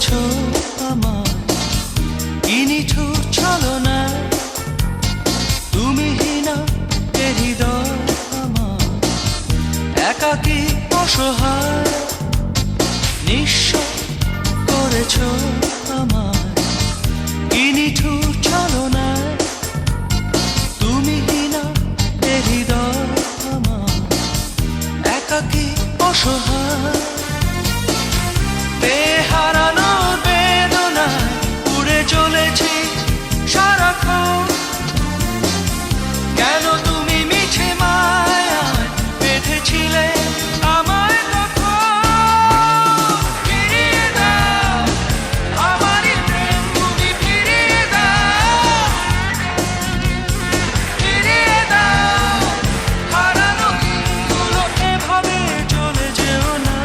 করেছো আমার কি নিঠুর ছলনা তুমি হীনা এ হৃদয় আমার একাকী অসহায় নিঃস্ব করেছো আমার কি নিঠুর ছলনা তুমি হীনা এ হৃদয় আমার একাকী অসহায় হারানোর বেদনায় উড়ে চলেছি সারাক্ষণ কেন তুমি মিছে মায়ায় বেঁধেছিলে আমায় তখন ফিরিয়ে দাও আমারই প্রেম তুমি ফিরিয়ে দাও হারানো দিনগুলো এভাবে চলে যেও না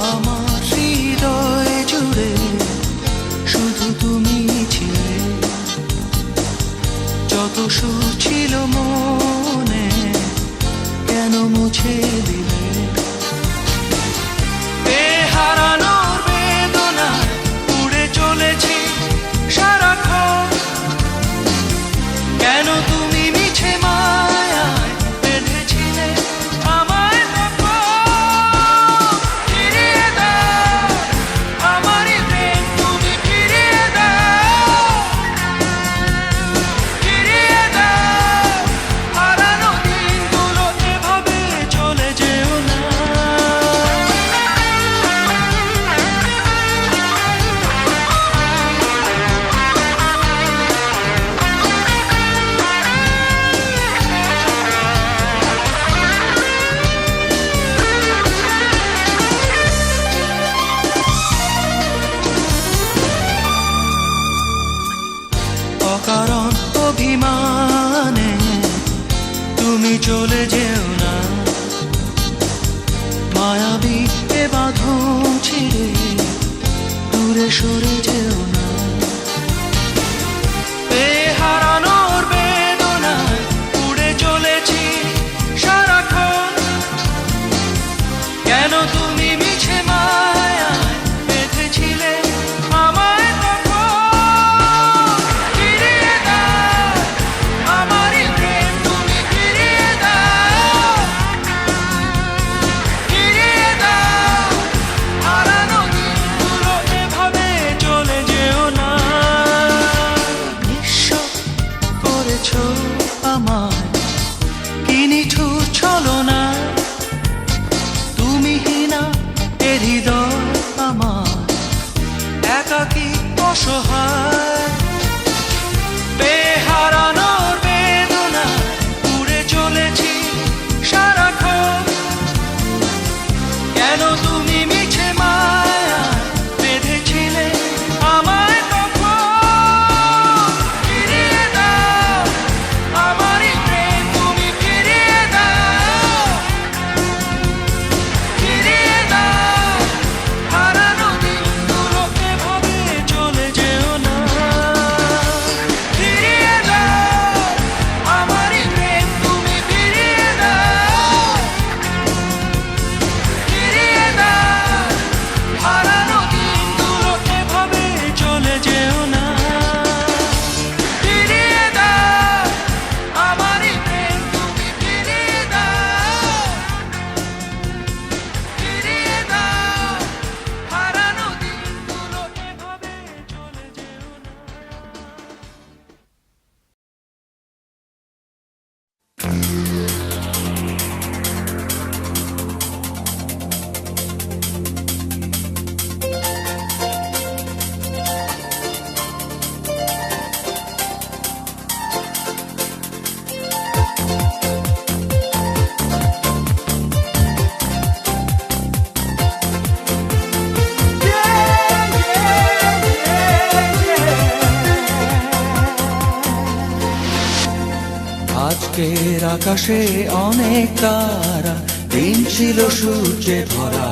আমার হৃদয় জুড়ে শুধু তুমি ছিলে যত সুর ছিল মনে কেন মুছে দিলে হারানোর বেদনায় উড়ে চলেছি সারাক্ষণ কেন তুমি মিছে মায়ায় বেঁধেছিলে আমায় তখন ফিরিয়ে দাও আমারই প্রেম তুমি ফিরিয়ে দাও হারানো দিনগুলো এভাবে চলে যেও না অকারণ অভিমানে তুমি চলে যেও না মায়াবী এ বাঁধন ছিঁড়ে দূরে সরে যেও না হারানোর বেদনায় উড়ে চলেছি সারাক্ষণ কেন তুমি মিছে মায়ায় বেঁধেছিলে আমায় তখন ফিরিয়ে দাও আমারই প্রেম তুমি ফিরিয়ে দাও হারানো দিনগুলো এভাবে চলে যেও না নিঃস্ব করেছো আমায় কি নিঠুর ছলনা তুমি হীনা এ হৃদয় আমার একাকী অসহায় হারানোর বেদনা উড়ে চলেছি সারাক্ষণ কেন তুমি মিছে মায়ায় বেঁধেছিলে আমায় তখন ফিরিয়ে দাও আমারই প্রেম তুমি ফিরিয়ে দাও হারানো দিনগুলো এভাবে চলে যেও না ফিরিয়ে দাও আমারই প্রেম তুমি ফিরিয়ে দাও হারানো দিনগুলো এভাবে চলে যেও না ফিরিয়ে দাও আমারই প্রেম তুমি ফিরিয়ে দাও হারানো দিনগুলো এভাবে চলে যেও না আজকের আকাশে অনেক তারা দিন ছিল সূর্যে ভরা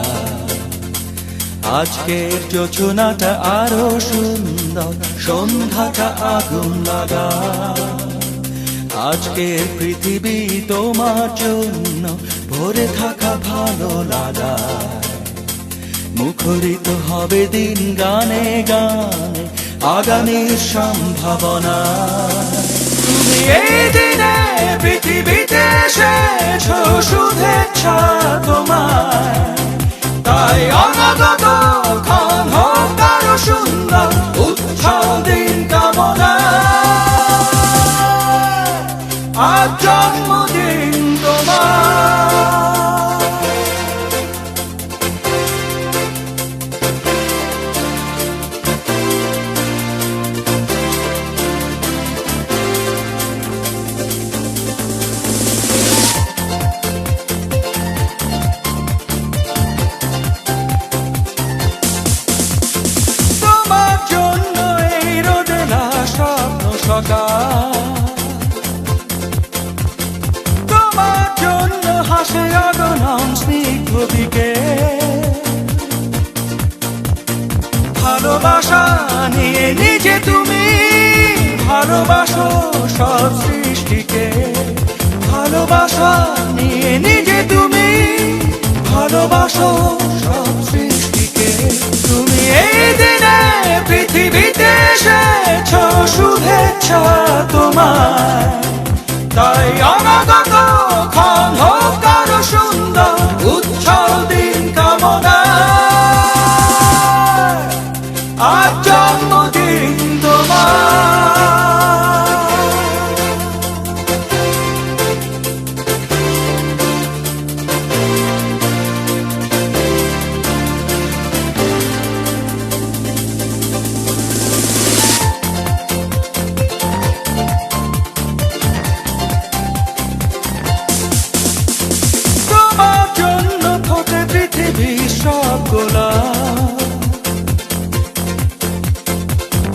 আজকের যোজনাটা আরো সুন্দর, সন্ধ্যাটা আগুন লাগা। আজকের পৃথিবী তোমার জন্য ভরে থাকা ভালো লাগা। মুখরিত হবে দিন গানে গানে আগামীর সম্ভাবনা। তুমি এই দিনে পৃথিবীতে এসেছো, শুভেচ্ছা তোমায়। তাই অনাগত ক্ষণ হোক আরো সুন্দর, উৎসব দিন কামনা। আজ জন্মদিন তোমার। তোমার জন্য হাসে অগণন স্নিগ্ধ দিকে। ভালোবাসা নিয়ে নিজে তুমি ভালোবাসো সব সৃষ্টিকে। ভালোবাসা নিয়ে নিজে তুমি ভালোবাসো সব সৃষ্টিকে। তুমি এই দিনে পৃথিবীতে এসেছো, শুভেচ্ছা তোমায়। তাই অনাগত ক্ষণ হোক আরো সুন্দর, উৎসব দিন কামনা। আজ জন্মদিন তোমার।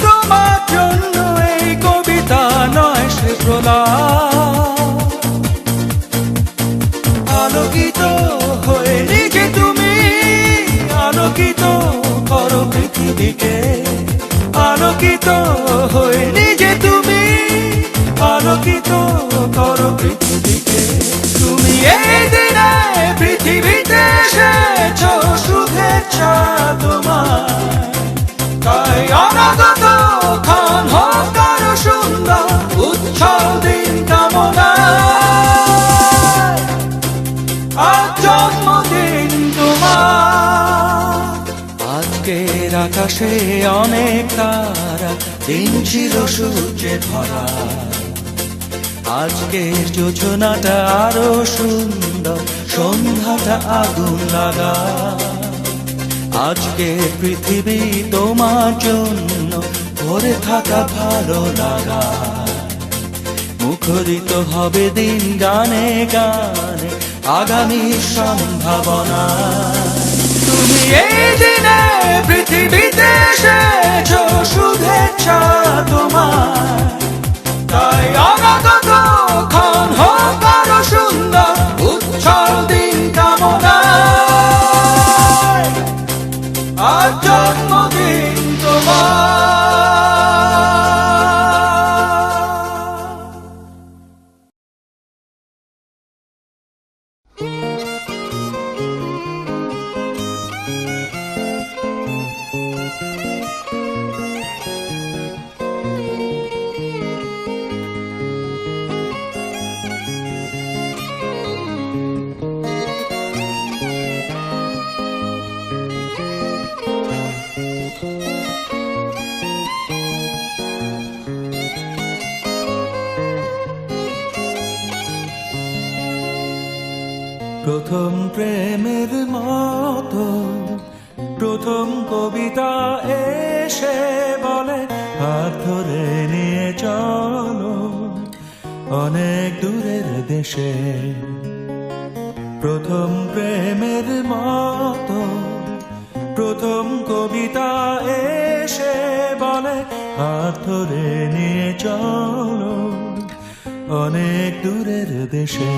তোমার জন্য এই কবিতা নয় সে প্রলাপ। আলোকিত হয়ে নিজে তুমি আলোকিত করো পৃথিবীকে। আলোকিত হয়ে নিজে তুমি আলোকিত করো পৃথিবীকে। তুমি এই দিনে পৃথিবীতে এসেছো, শুভেচ্ছা তোমার। তাই অনাগত ক্ষণ হোক আরো সুন্দর, উৎসব দিন কামনা। আজ জন্মদিন তোমার। আজকের আকাশে অনেক তারা, দিন ছিল সূর্যে ভরা। আজকের যোজনাটা আরো সুন্দর, সন্ধ্যাটা আগুন লাগা। আজকের পৃথিবী তোমার জন্য ভরে থাকা ভালো লাগা। মুখরিত হবে দিন গানে গানে আগামীর সম্ভাবনা। তুমি এই দিনে পৃথিবীতে এসেছো, শুভেচ্ছা তোমার। তাই অনাগত ক্ষণ হোক আরো সুন্দর, উৎসব দিন কামনা। আজ জন্মদিন তোমার। প্রথম প্রেমের মতো প্রথম কবিতা এসে বলে, হাত ধরে নিয়ে চলো অনেক দূরের দেশে। প্রথম প্রেমের মতো প্রথম কবিতা এসে বলে, হাত ধরে নিয়ে চলো অনেক দূরের দেশে।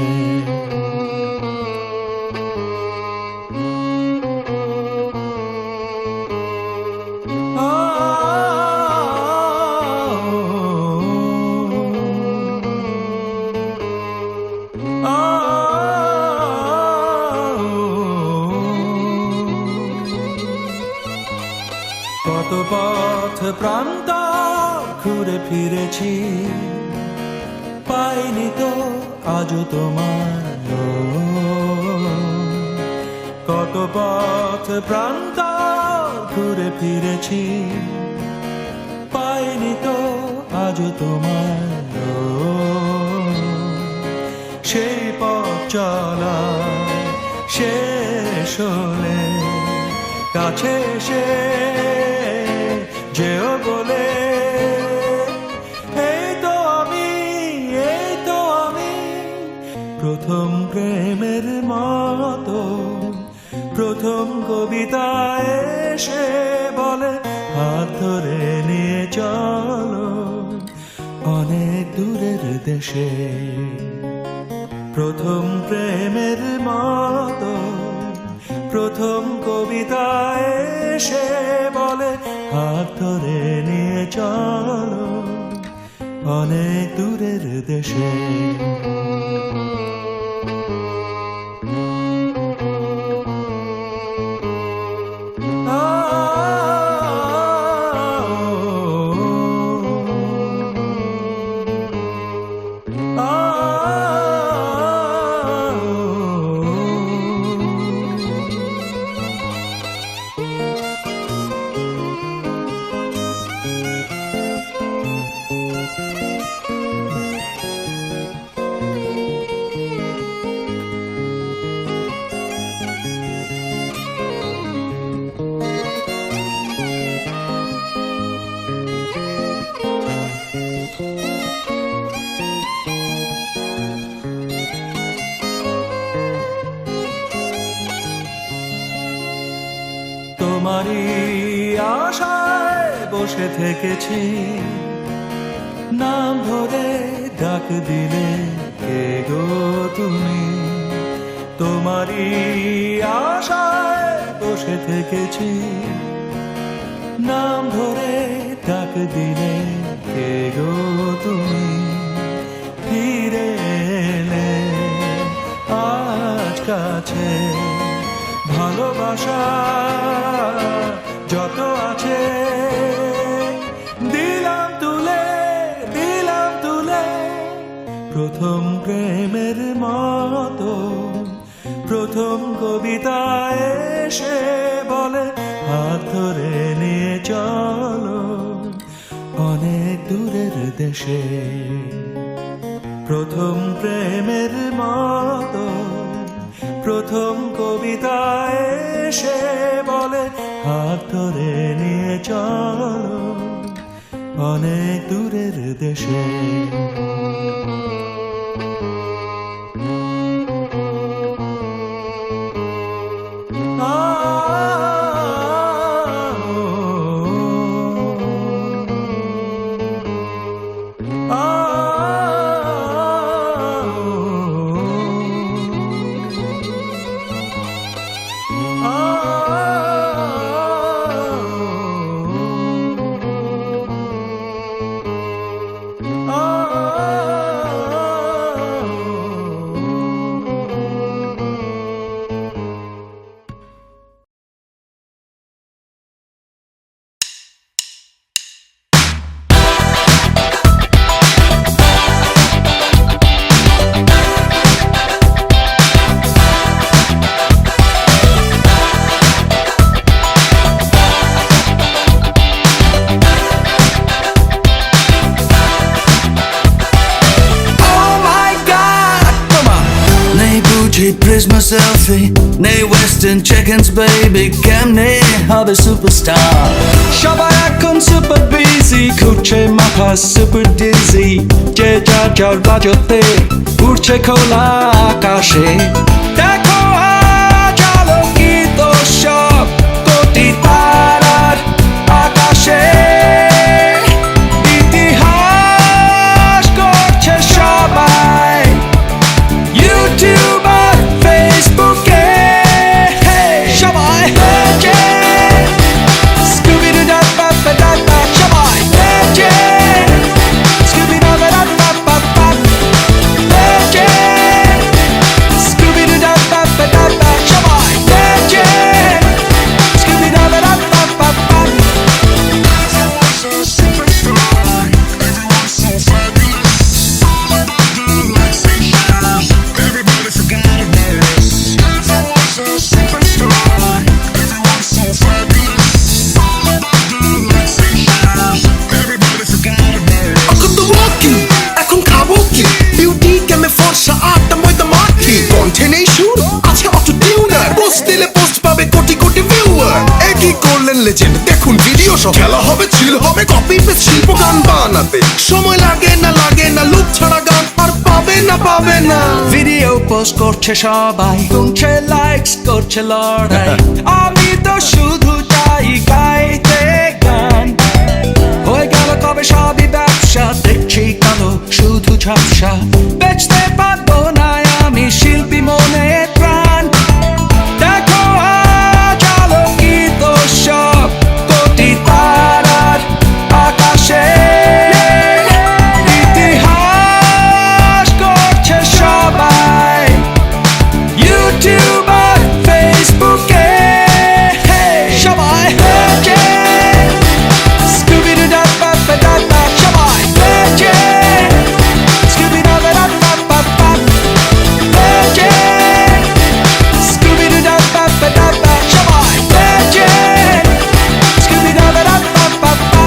কত পথ প্রান্তর ঘুরে ফিরেছি, পাইনি তো আজও তোমার কত পথ প্রান্তর ঘুরে ফিরেছি, পাইনি তো আজও তোমার সেই পথ চলা শেষ হলে কাছে এসে যেও বলে এই তো আমি প্রথম প্রেমের মতো প্রথম কবিতা এসে বলে হাত ধরে নিয়ে চলো অনেক দূরের দেশে। প্রথম প্রেমের মতো প্রথম কবিতা এসে বলে হাত ধরে নিয়ে চলো অনেক দূরের দেশে। তোমারই আশায় বসে থেকেছি, নাম ধরে ডাক দিলে কে গো তুমি। তোমারই আশায় বসে থেকেছি, নাম ধরে ডাক দিলে কে গো তুমি। ফিরে এলে আজ কাছে ভালোবাসা যত আছে দিলাম তুলে প্রথম প্রেমের মতো প্রথম কবিতা এসে বলে হাত ধরে নিয়ে চলো অনেক দূরের দেশে। প্রথম প্রেমের মতো প্রথম কবিতা এসে বলে হাত ধরে নিয়ে চলো অনেক দূরের দেশে। Prisma selfie, nay Western chickens baby, কেমনে হবে superstar? সবাই এখন super busy, ঘুরছে মাথা super dizzy, যে যার বাজতে উড়ছে খোলা আকাশে। দেখো আজ আলোকিত সব কোটি তারার আকাশে, ইতিহাস করছে সবাই ইউটিউব ফেসবুকে। সবাই স্কুবি-ডু-ডা-বা-বা-ডা-বা, সবাই স্কুবি-ডা-বা-ডা-বা-বা-বা, স্কুবি-ডু-ডা-বা-বা। সব খেলা হবে চিল হবে কপি পেস্ট শিল্প গান বানাতে সময় লাগে না লুক ছাড়া গান আর পাবে না ভিডিও পোস্ট করছে সবাই, গুনছে লাইকস করছে লড়াই, আমি তো শুধু চাই গাইতে গান। হয়ে গেল কবে সবই ব্যবসা, দেখছি কালো শুধু ঝাপসা, বেচতে পারবো না আমি শিল্পী মনে প্রাণ। দেখো আজ আলোকিত সব কোটি তারার আকাশে, ইতিহাস করছে সবাই ইউটিউব আর ফেসবুকে। সবাই Scooby-Doo-Dah-Ba-Ba-Da-Da, সবাই Scooby-Doo-Dah-Ba-Da-Ba-Ba-Ba, Scooby-Doo-Dah-Ba-Ba-Da-Da, সবাই Scooby-Doo-Dah-Ba-Da-Ba-Ba.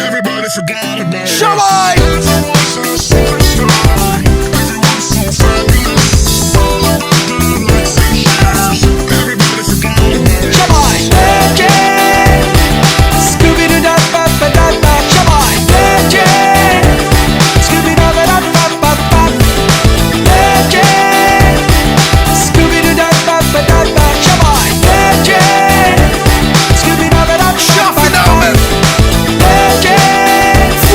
Everybody forgot about us. সবাই Everyone's a superstar. Everyone's so fabulous. All of the good lights and shadows. Everybody forgot about us. সবাই Scooby-Doo-Dah-Ba-Ba-Da-Da, সবাই Scooby-Doo-Dah-Ba-Ba-Ba, Scooby-Doo-Dah-Ba-Ba-Da-Da, সবাই Shuffle it down, man. Scooby-Doo-Dah-Ba-Ba-Ba.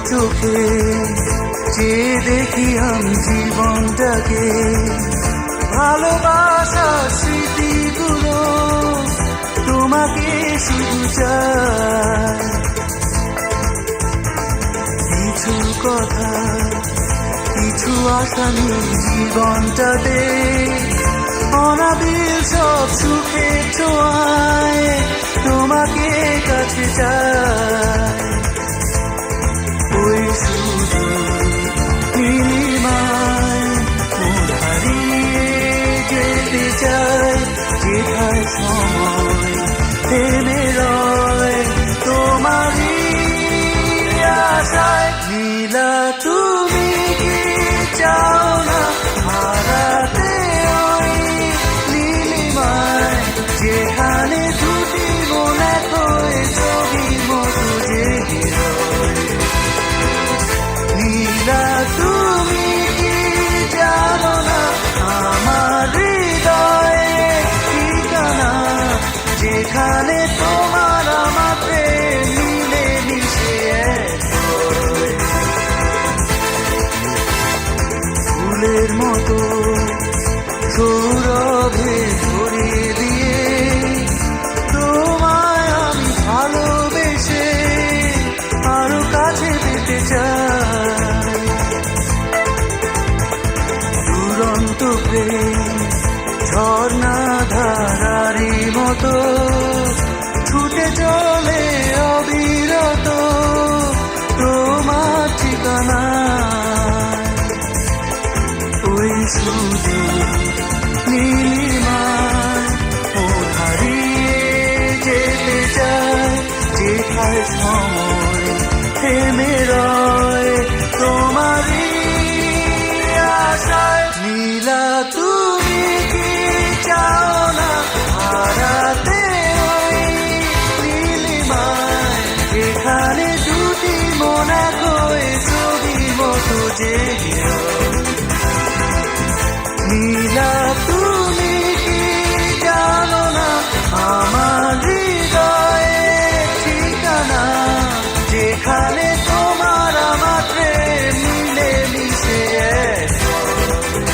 চোখে যে দেখি আমি জীবনটাকে ভালোবাসার স্মৃতিগুলো তোমাকে শুধু চাই কিছু কথা কিছু আশা নিয়ে জীবনটাতে অনাবিল সব সুখের ছোঁয়ায় তোমাকে কাছে চাই ওই শুধু নীলিমায় মন হারিয়ে যেতে চাই যেথায় সময় থেমে রয় তোমারই আশায় নীলা তুমি কি চাও না হারাতে ওই নীলিমায় যেখানে দুটি মন এক হয়ে ছবির মতো জেগে রয় নীলা তুমি কি জানো না আমার হৃদয়ে ঠিকানা যেখানে তোমার আমার প্রেম মিলে মিশে এক হয়। ফুলের মতো সৌরভে ভরিয়ে দিয়ে তোমায় আমি ভালোবেসে আরো কাছে পেতে চাই দুরন্ত প্রেম ঝর্ণা ধারারি মতো ছুটে চলে অবিরত তোমার ঠিকানা ওই শুধু নীলিমায় মন হারিয়ে যেতে চায় যেথায় সময় থেমে রয় তোমারই আশায় নীলা তুমি কি চাও না হারাতে ওই নীলিমায় যেখানে দুটি মন এক হয়ে ছবির মতো জেগে রয় নীলা তুমি কি জানো না আমার হৃদয়ে ঠিকানা যেখানে তোমার আমার প্রেম মিলে মিশে এক হয়।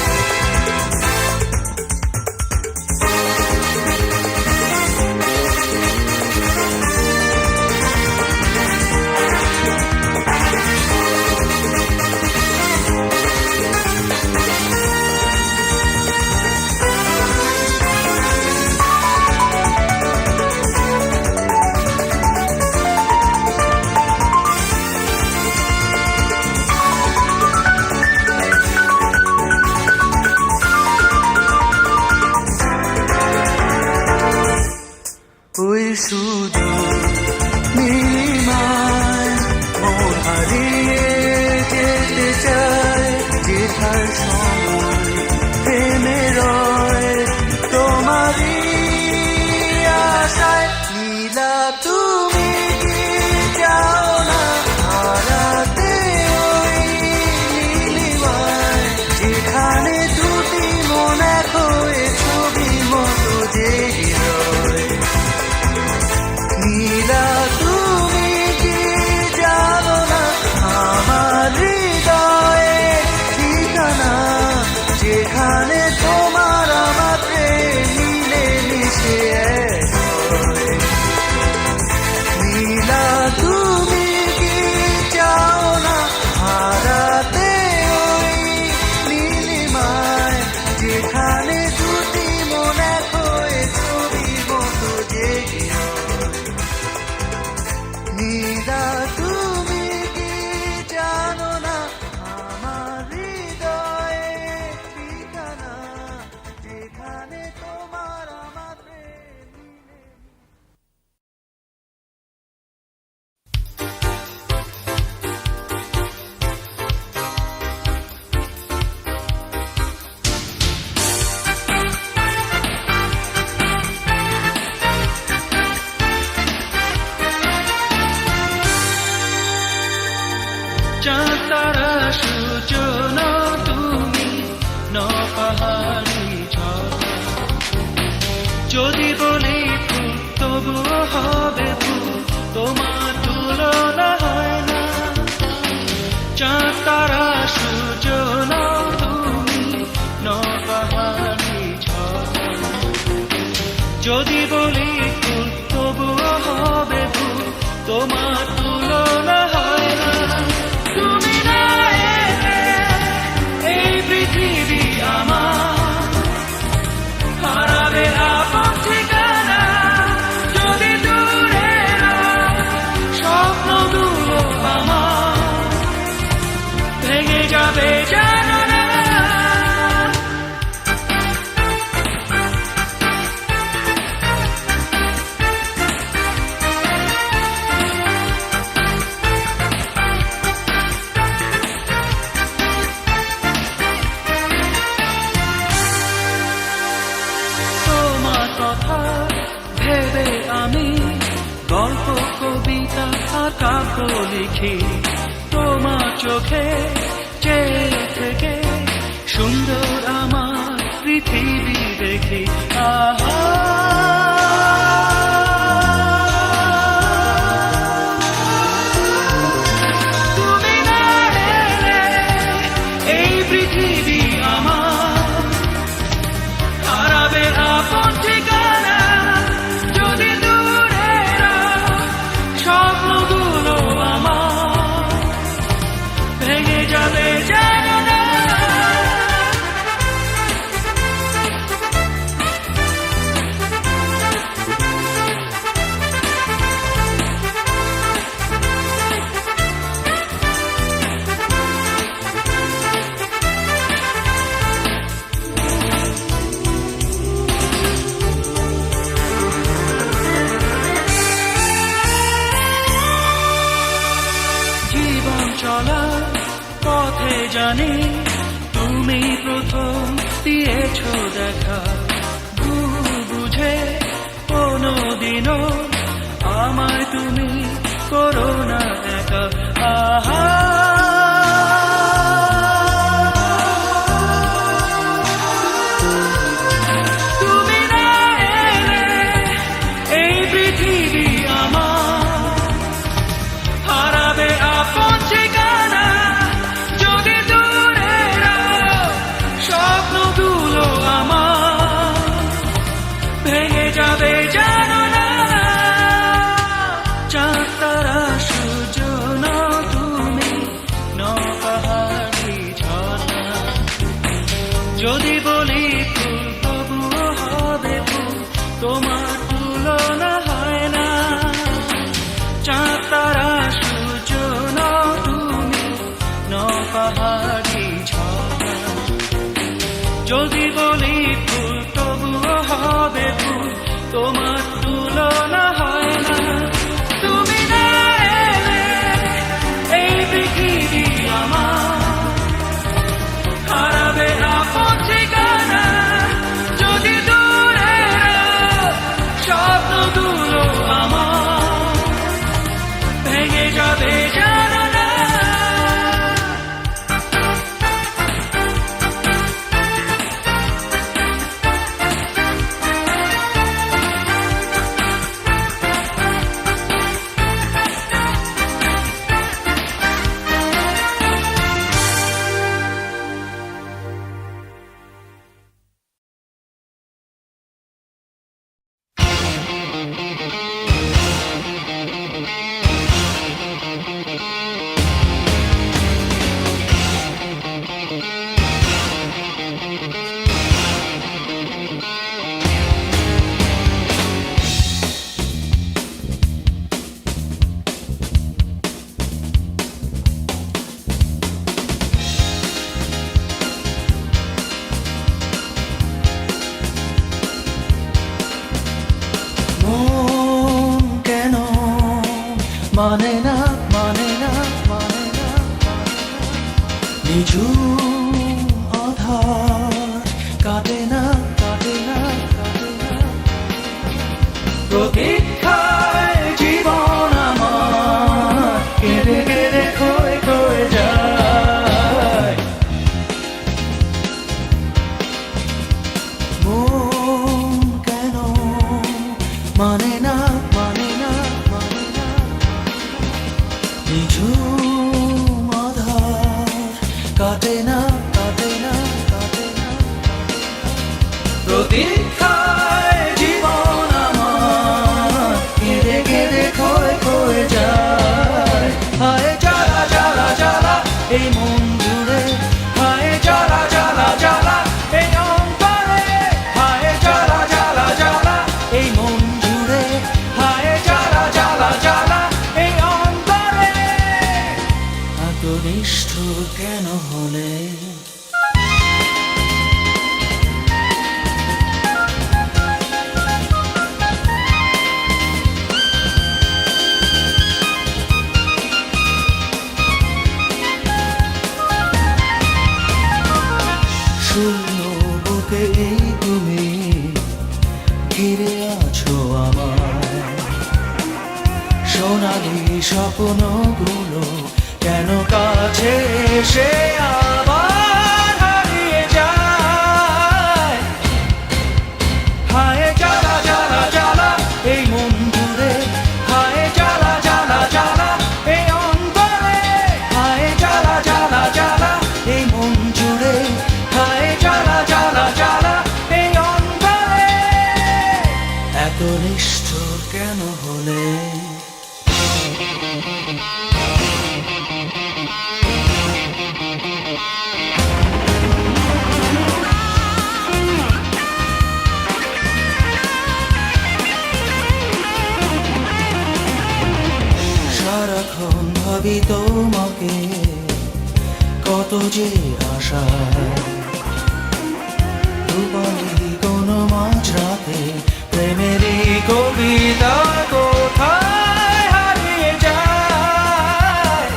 ওই শুধু নীলিমায় মন হারিয়ে যেতে চায় যেথায় সময় থেমে রয় তোমারই আশায় নীলা তুমি কি চাও না হারাতে ওই নীলিমায় যেখানে দুটি মন এক হয়ে ছবির মতো জেগে রয় নীলা তুমি কি জানো না আমার হৃদয়ে ঠিকানা যেখানে তোমার আমার প্রেম মিলে মিশে এক হয়। নীলা তুমি কি চাও না হারাতে ওই নীলিমায় যেখানে দুটি মন এক হয়ে ছবির মতো জেগে রয় নীলা তুমি কি জানো না আমার হৃদয়ে ঠিকানা যেখানে তোমার আমার প্রেম মিলে চাঁদ তারা সূচনা তুমি ন পাহাড়ি ঝর্ণা যদি বলি ফুল তবুও হবে ফুল তোমার তুলনা হয় না তোমার তুলনা হয় না। তুমি না এলে এই পৃথিবী আমার হারাবে আপন ঠিকানা। যদি দূরে স্বপ্নগুলো আমার ভেঙে যাবে জানো না। তোমার কথা ভেবে আমি গল্প কবিতা আর কাব্য লিখি। তোমার চোখে চেয়ে থেকে সুন্দর আমার পৃথিবী দেখি। আহা তুমি না এলে এই পৃথিবী আমার হারাবে আপন ঠিকানা। যদি দূরে স্বপ্নগুলো আমার ভেঙে যাবে জানো না। জীবন চলার পথে জানি তুমি প্রথম দিয়েছ দেখা। ভুল বুঝে কোনোদিনও আমায় তুমি করো না একা। আহা তুমি না এলে এই পৃথিবী আমার হারাবে আপন ঠিকানা। যদি দূরে স্বপ্নগুলো আমার ভেঙে যাবে জানো না। চাঁদ তারা সূর্য নও তুমি, নও পাহাড়ি ঝর্ণা। যদি বলি ফুল তবুও হবে ফুল, তোমার তুলনা হয় না। চাঁদ তারা সূর্য নও তুমি, নও পাহাড়ি ঝর্ণা। যদি বলি ফুল তবুও হবে ফুল, তোমার তুলনা হয় না। তুমি না এলে এই পৃথিবী আমার হারাবে আপন ঠিকানা। যদি দূরে স্বপ্নগুলো আমার ভেঙে যাবে জানো না। মন কেন মানে না, মানে না, মানে না, নিঝুম আধার কাটে না, কাটে না, কাটে না। প্রতীক্ষায় জীবন আমার কেঁদে কেঁদে ক্ষয়ে ক্ষয়ে যায়। মন কেন মানে না, মানে না, মানে না, নিঝুম আধার কাটে না, কাটে না, কাটে না। প্রতীক্ষায় জীবন আমার কেঁদে কেঁদে ক্ষয়ে ক্ষয়ে যায়। নিষ্ঠুর কেন হলে? শূন্য বুকে এই তুমি ঘিরে আছো আমায়, সোনালি স্বপ্নগুলো কেন কাছে এসে আবার হারিয়ে যায়? হায় জ্বালা জ্বালা জ্বালা এই মন জুড়ে, হায় জ্বালা জ্বালা জ্বালা এই অন্তরে, হায় জ্বালা জ্বালা জ্বালা এই মন জুড়ে, হায় জ্বালা জ্বালা জ্বালা এই অন্তরে। এত নিষ্ঠুর কেন হলে? সারাক্ষণ ভাবি তোমাকে, কত যে আশা, রূপালি কোনো মাঝরাতে প্রেমেরই কবিতা কোথায় হারিয়ে যায়?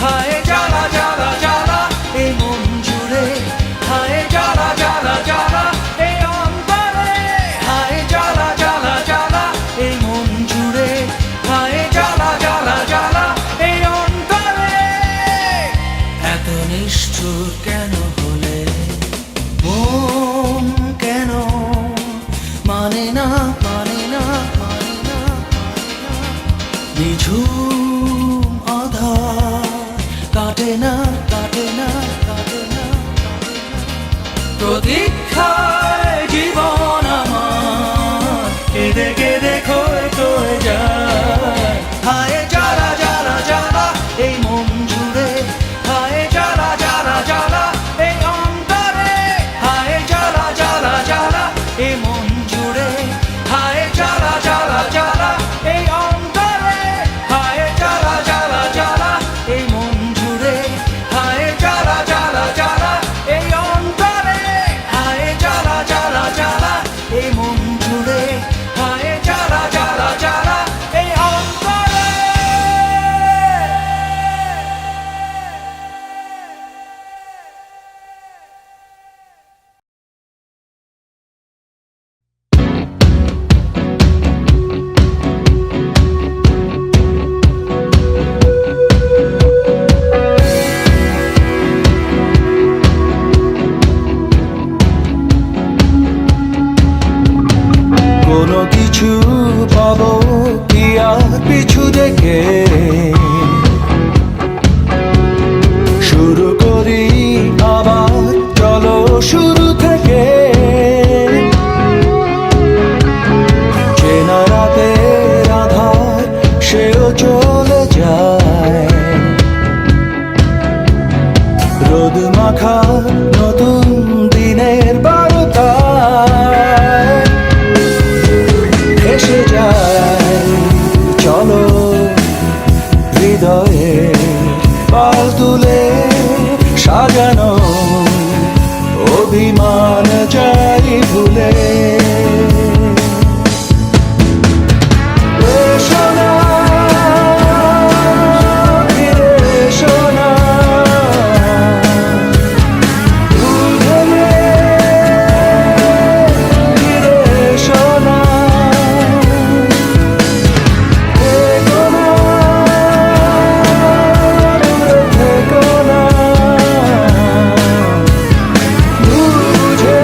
হায় জ্বালা জ্বালা জ্বালা এই মন জুড়ে, হায় জ্বালা জ্বালা জ্বালা এই অন্তরে, হায় জ্বালা জ্বালা জ্বালা এই মন জুড়ে, হায় জ্বালা জ্বালা জ্বালা এই অন্তরে। এত নিষ্ঠুর কেন হলে? মন কেন মানে না, মানে না, মানে না, নিঝুম আধার কাটে না, কাটে না, কাটে না, প্রতীক্ষায় জীবন আমার কেঁদে কেঁদে ক্ষয়ে ক্ষয়ে যায়। হায় জ্বালা জ্বালা জ্বালা এই মন জুড়ে, হায় জ্বালা জ্বালা জ্বালা এই অন্তরে, হায় জ্বালা জ্বালা জ্বালা এই মন জুড়ে, হায় জ্বালা জ্বালা জ্বালা এই অন্তরে, হায় জ্বালা জ্বালা জ্বালা এই মন জুড়ে, হায় জ্বালা জ্বালা জ্বালা এই অন্তরে, হায় জ্বালা জ্বালা জ্বালা এই মন জুড়ে, হায় জ্বালা জ্বালা জ্বালা এই অন্তরে। কোনো কিছু পাবো কি আর পিছু দেখে, শুরু করি আবার চলো শুরু থেকে। চেনা রাতের আধার সেও চলে যায়, রোদ মাখা নতুন দিনের বারোটায় এসে যায়। চলো হৃদয়ে পাল তুলে সাজানো অভিমান যাই ভুলে। এসো না, ফিরে এসো না, ভুল ভেঙে ফিরে এসো না। থেকো না, দূরে থেকো না, বুঝে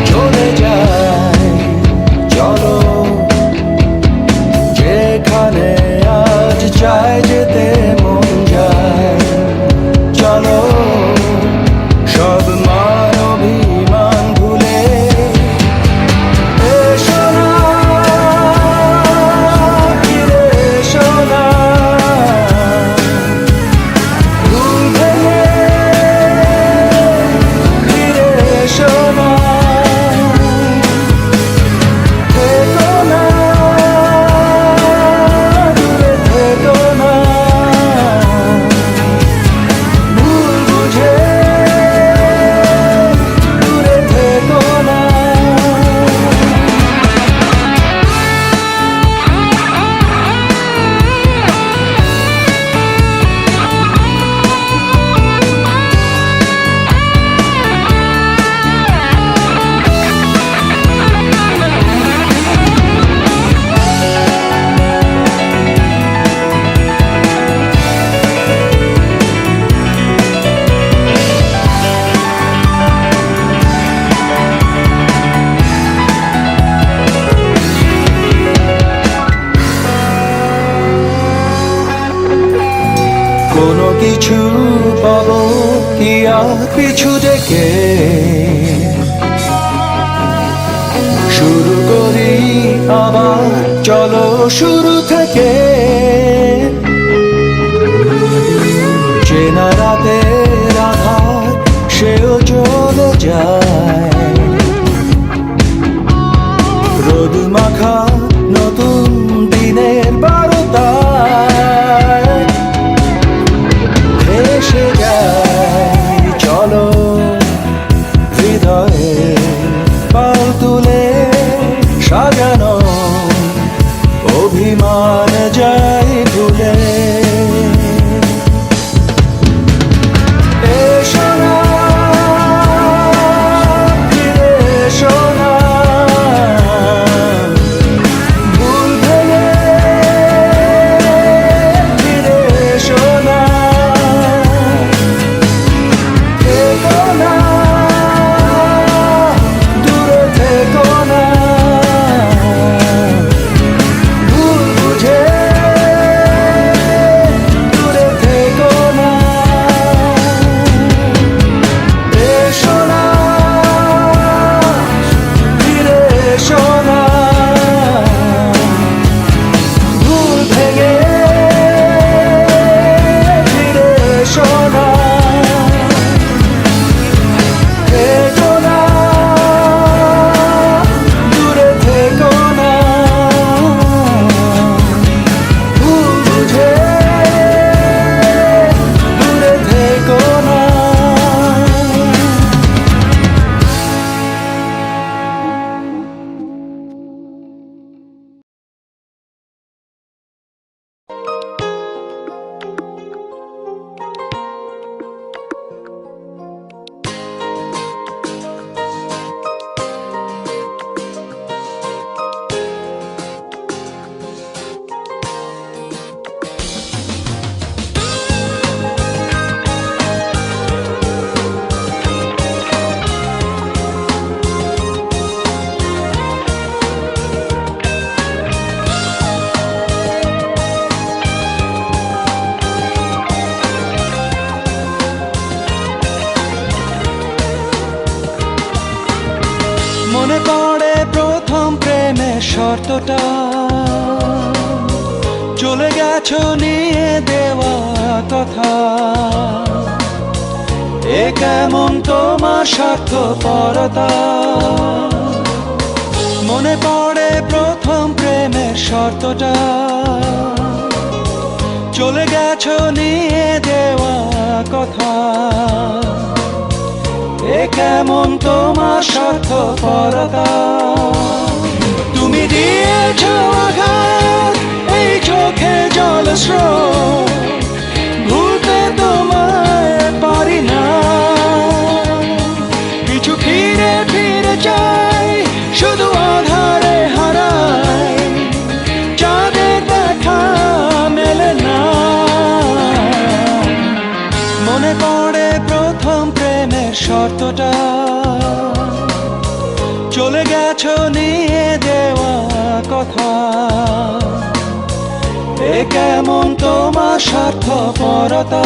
চলে যায় চলো যেখানে আজ চাই যেতে মন যায় চলো সব মান অভিমান ভুলে এসো না ফিরে এসো না ভুল ভেঙে ফিরে এসো না থেকো না দূরে থেকো না ভুল বুঝে দূরে থেকো না কোনো কিছু পাবো কি আর পিছু ডেকে শুরু করি আবার চলো শুরু থেকে চেনা রাতে আধার সেও চলে যায় রোদ মাখা নতুন দিনের বারোটায় ভেসে যায় চলো হৃদয়ে পাল তুলে সাজানো অভিমান যায় ভুলে এসো না ফিরে এসো না ভুল ভেঙে ফিরে এসো না থেকো না দূরে থেকো না ভুল বুঝে দূরে থেকো না এসো না ফিরে এসো না ভুল ভেঙে ফিরে এসো না থেকো না দূরে থেকো না ভুল বুঝে দূরে থেকো না মনে পড়ে প্রথম প্রেমের শর্তটা চলে গেছো নিয়ে দেওয়া কথা এ কেমন তোমার স্বার্থপরতা মনে পড়ে প্রথম প্রেমের শর্তটা চলে গেছো নিয়ে দেওয়া কথা এ কেমন তোমার স্বার্থপরতা তুমি দিয়েছো আঘাত এই চোখে জলস্রোত ভুলতে তোমায় পারি না কিছু ফিরে ফিরে চাই শুধু আধারে হারাই চাঁদের দেখা মেলে না মনে পড়ে প্রথম প্রেমের শর্তটা গেছো নিয়ে দেওয়া কথা, এ কেমন তোমার স্বার্থপরতা।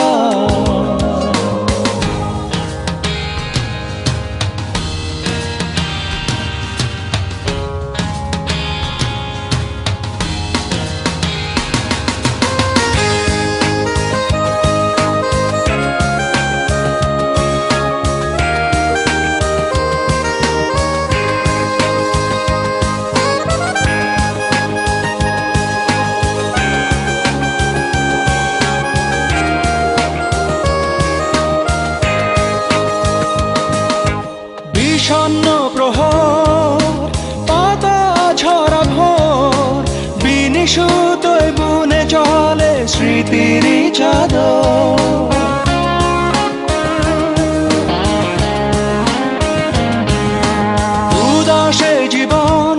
বিষণ্ণ প্রহর, পাতা ঝরা ভোর, বিনিশুতোয় বুনে চলে স্মৃতির চাদর। উদাসে জীবন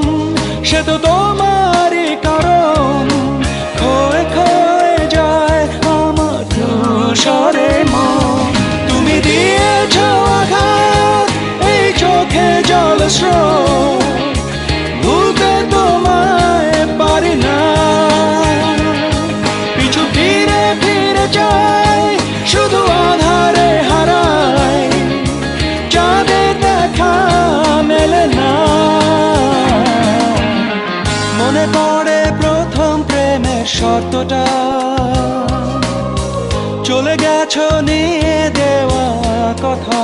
সে তো তোমারই কারণ, ক্ষয়ে ক্ষয়ে যায় আমার ধূসরে মন। তুমি দিয়েছ আঘাত, এই চোখে জল স্রোত, ভুলতে তোমায় পারি না। পিছু ফিরে ফিরে যাই, শুধু আধারে হারাই, চাঁদের দেখা মেলে না। মনে পড়ে প্রথম প্রেমের শর্তটা, চলে গেছো নিয়ে দেওয়া কথা,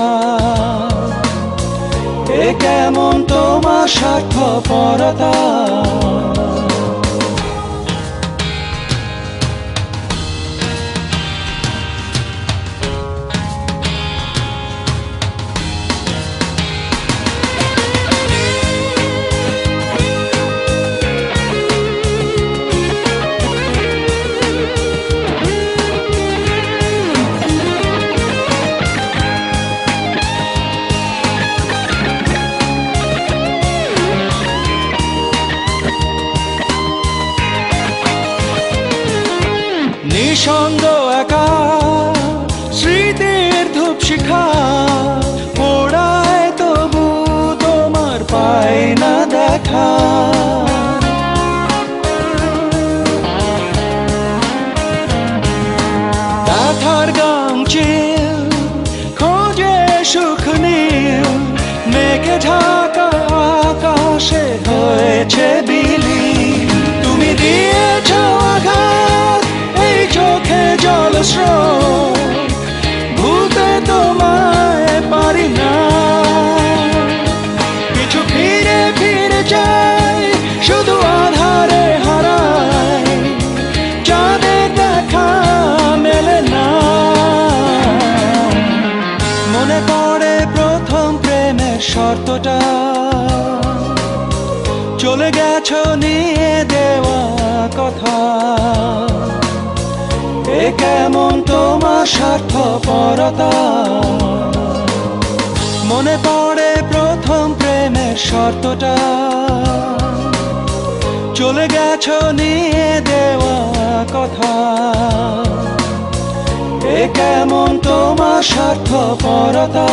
এ কেমন তোমার স্বার্থপরতা। নিঃসঙ্গ একা স্মৃতির ধূপ শিখা, পোড়ায় তবু তোমার পাই না দেখা। ব্যথার গাংচিল খোঁজে সুখ নীল, মেঘে ঢাকা আকাশে হয়েছে বিলীন। তুমি দিয়েছ আঘাত, এই চোখে জল স্রোত, ভুলতে তোমায় পারি না। পিছু ফিরে ফিরে যাই, শুধু আধারে হারাই, চাঁদের দেখা মেলে না। মনে পড়ে প্রথম প্রেমের শর্তটা, চলে গেছো নিয়ে দেওয়া কথা, এ কেমন তোমার স্বার্থপরতা। মনে পড়ে প্রথম প্রেমের শর্তটা, চলে গেছো নিয়ে দেওয়া কথা, এ কেমন তোমার স্বার্থপরতা।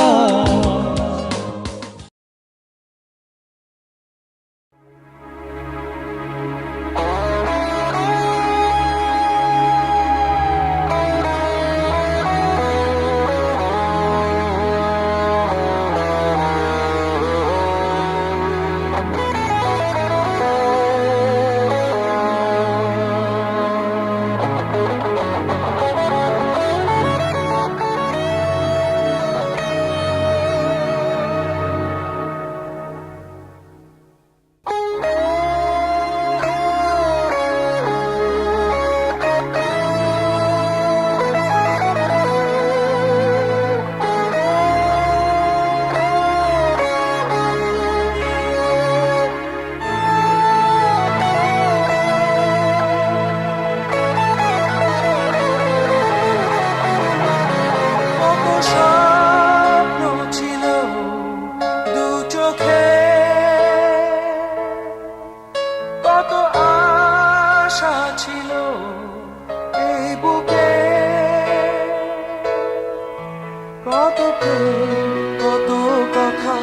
কত প্রেম, কত কথা,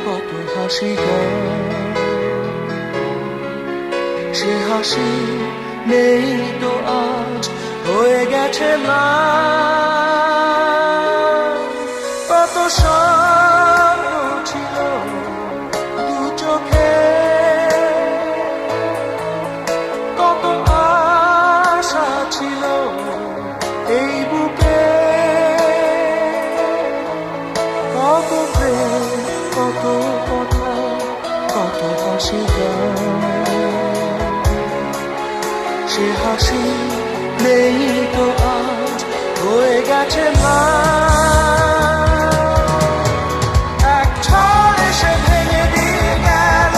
কত হাসি গান। সে হাসি নেই তো আজ হয়ে গেছে না কত স্বপ্ন ছিল দু চোখে কত আশা ছিল এই বুকে কত প্রেম কত কথা কত হাসি গান সে হাসি নেই তো আজ হয়ে গেছে না এক ঝড়ে সে ভেঙে দিয়ে গেল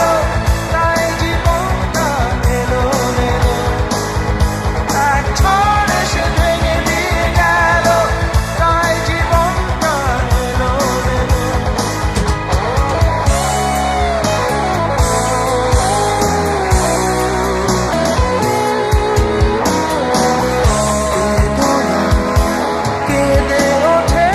তাই জীবনটা এলো মেলো এক ঝড়ে সে ভেঙে দিয়ে গেল তাই জীবনটা এলো মেলো কেঁদে ওঠে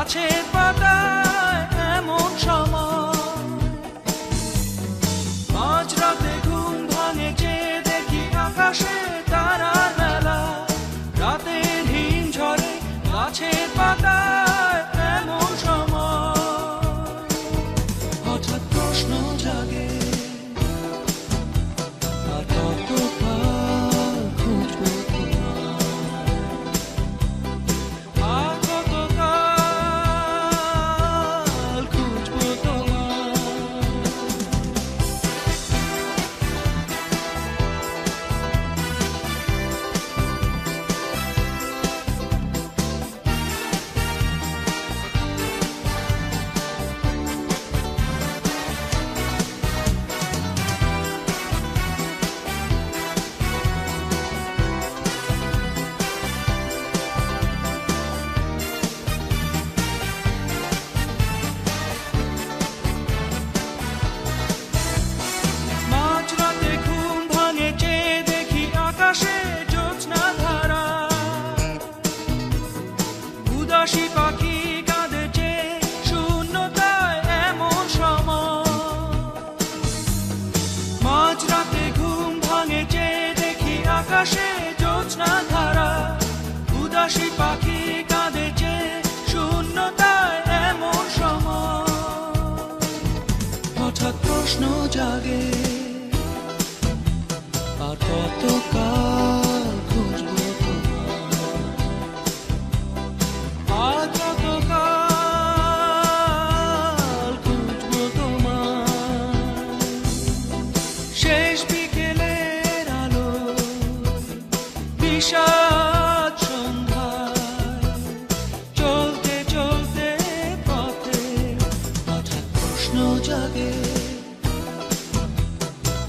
গাছের পাতায় এমন সময় মাঝরাতে ঘুম ভাঙে যে দেখি আকাশে তারার মেলা রাতের হিম ঝরে গাছের পাতায় এমন সময় হঠাৎ প্রশ্ন জাগে আর কতকাল খুঁজবো আর কতকাল খুঁজবো তোমায় মাঝরাতে ঘুম ভাঙে চেয়ে দেখি আকাশে জ্যোৎস্না ধারা উদাসী পাখি কাঁদে চেয়ে শূন্যতায় এমন সময় মাঝরাতে ঘুম ভাঙে চেয়ে দেখি আকাশে জ্যোৎস্না ধারা উদাসী পাখি কাঁদে চেয়ে শূন্যতায় এমন সময় হঠাৎ প্রশ্ন জাগে আর কতকাল খুঁজবো তোমায় আর কতকাল খুঁজবো তোমায় শেষ বিকেলের আলো বিষাদ সন্ধ্যায় চলতে চলতে পথে হঠাৎ প্রশ্ন জাগে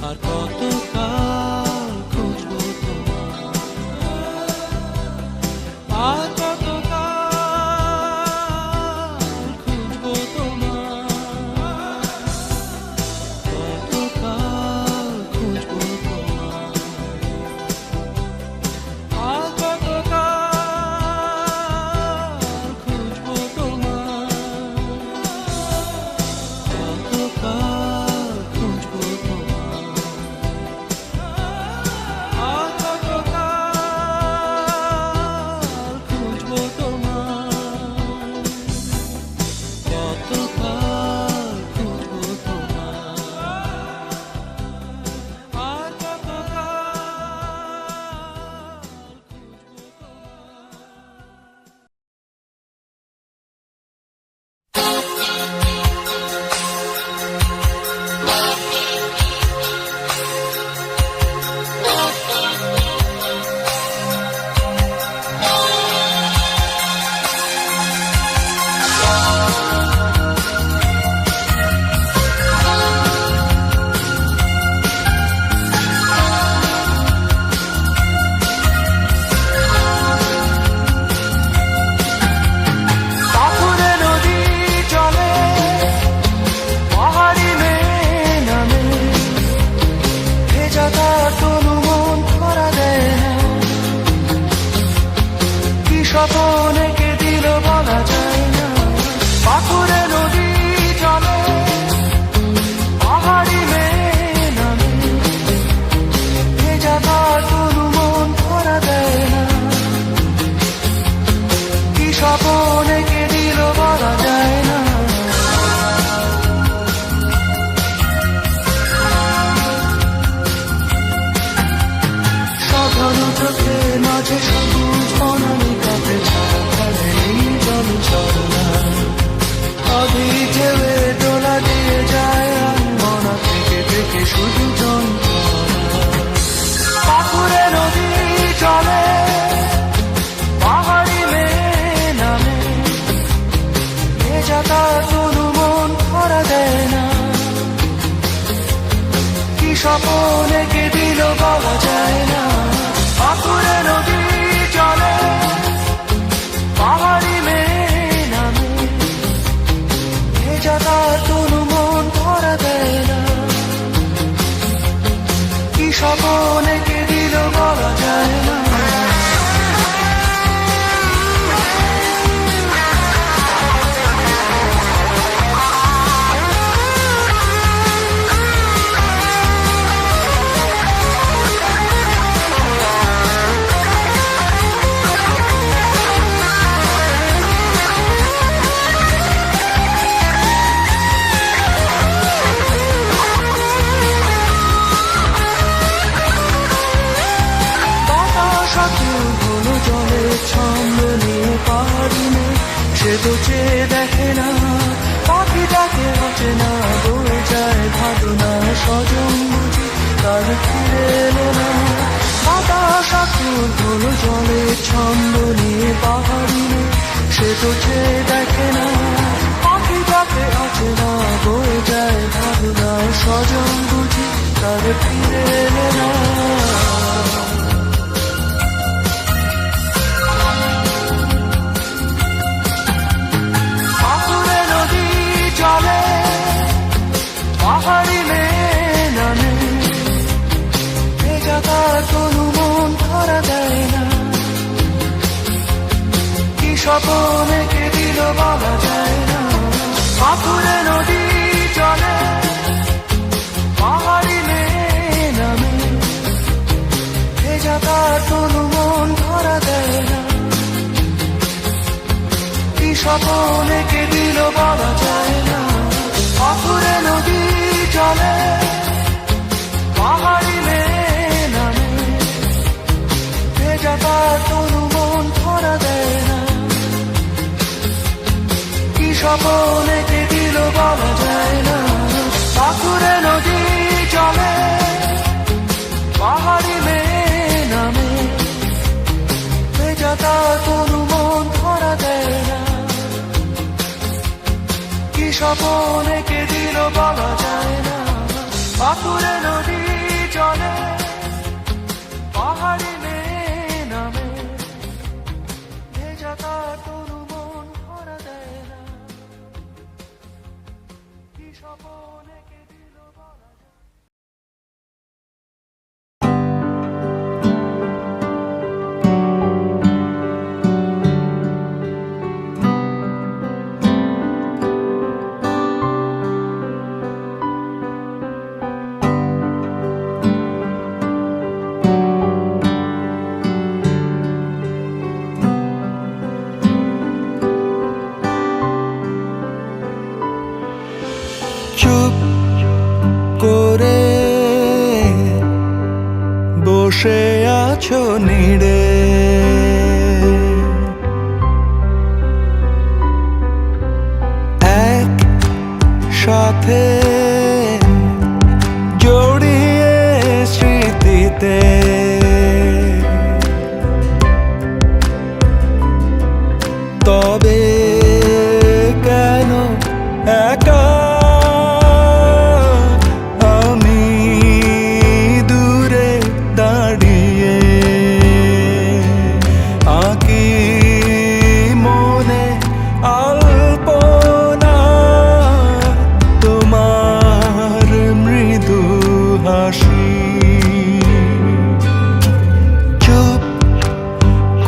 আর কতকাল খুঁজবো তোমায় আর কতকাল খুঁজবো তোমায় কতকাল খুঁজবো তোমায় আর কতকাল খুঁজবো তোমায় কতকাল খুঁজবো তোমায় আর কতকাল খুঁজবো তোমায় কতকাল খুঁজবো তোমায় আর পাথুরে নদী চলে পাহাড়ি মেয়ে নামে ভেজা তার তনু মন ধরা দেয় না কি স্বপন এঁকে দিল বলা যায় না পাথুরে নদী চলে পাহাড়ি মেয়ে নামে ভেজা তার তনু মন ধরা দেয় না কি স্বপন এঁকে দিল বলা যায় না সাধারণ চোখে মাঝে সবুজ বনানি কাপে ছাড়া জল ছড়া আধি ঢেউয়ে দোলা দিয়ে যায় মনা থেকে থেকে শুধু যন্ত্রণা পাথুরে নদী চলে পাহাড়ি মেয়ে নামে ভেজা তার তনু মন ধরা দেয় না কি স্বপন এঁকে দিল বলা যায় না পাথুরে নদী চলে পাহাড়ি মেয়ে নামে ভেজা তার তনু মন ধরা দেয় না কি স্বপন এঁকে দিল বলা যায় না আর ফিরে এলো না। বাতাস আকুল হলো জলের ছন্দ নিয়ে পাহাড়ি মেয়ে, সে তো চেয়ে দেখে না। পাখি ডাকে আছে না, বয়ে যায় ভাবনায় স্বজন বুঝি তার ফিরে এলো না। আকুলে নদী চলে, পাহাড়ি মেয়ে নামে, ভেজা তার তনু মন ধরা দেয় না। কি স্বপন এঁকে দিল বলা যায় না। আকুলে নদী চলে, পাহাড়ি মেয়ে নামে, ভেজা তার তনু মন ধরা দেয় না। কি স্বপন এঁকে দিল বলা যায় না। আকুলে নদী চলে, পাহাড়ি মেয়ে নামে, ভেজা তার তনু মন ধরা দেয় না। কি স্বপন এঁকে দিল বলা যায় না। আকুলে নদী চলে, পাহাড়ি মেয়ে নামে, ভেজা তার তনু মন ধরা দেয় না। কি স্বপন এঁকে দিল বলা যায় না। আকুলে নদী চলে, পাহাড়ি মেয়ে নামে, ভেজা তার তনু মন ধরা দেয় না। কি স্বপন এঁকে দিল বলা যায় না। চুপ করে বসে আছো নিড়ে, এক সাথে জড়িয়ে স্মৃতিতে। তবে কেন একা আমি দূরে দাঁড়িয়ে আঁকি মনে আলপনা তোমার মৃদু হাসি। চুপ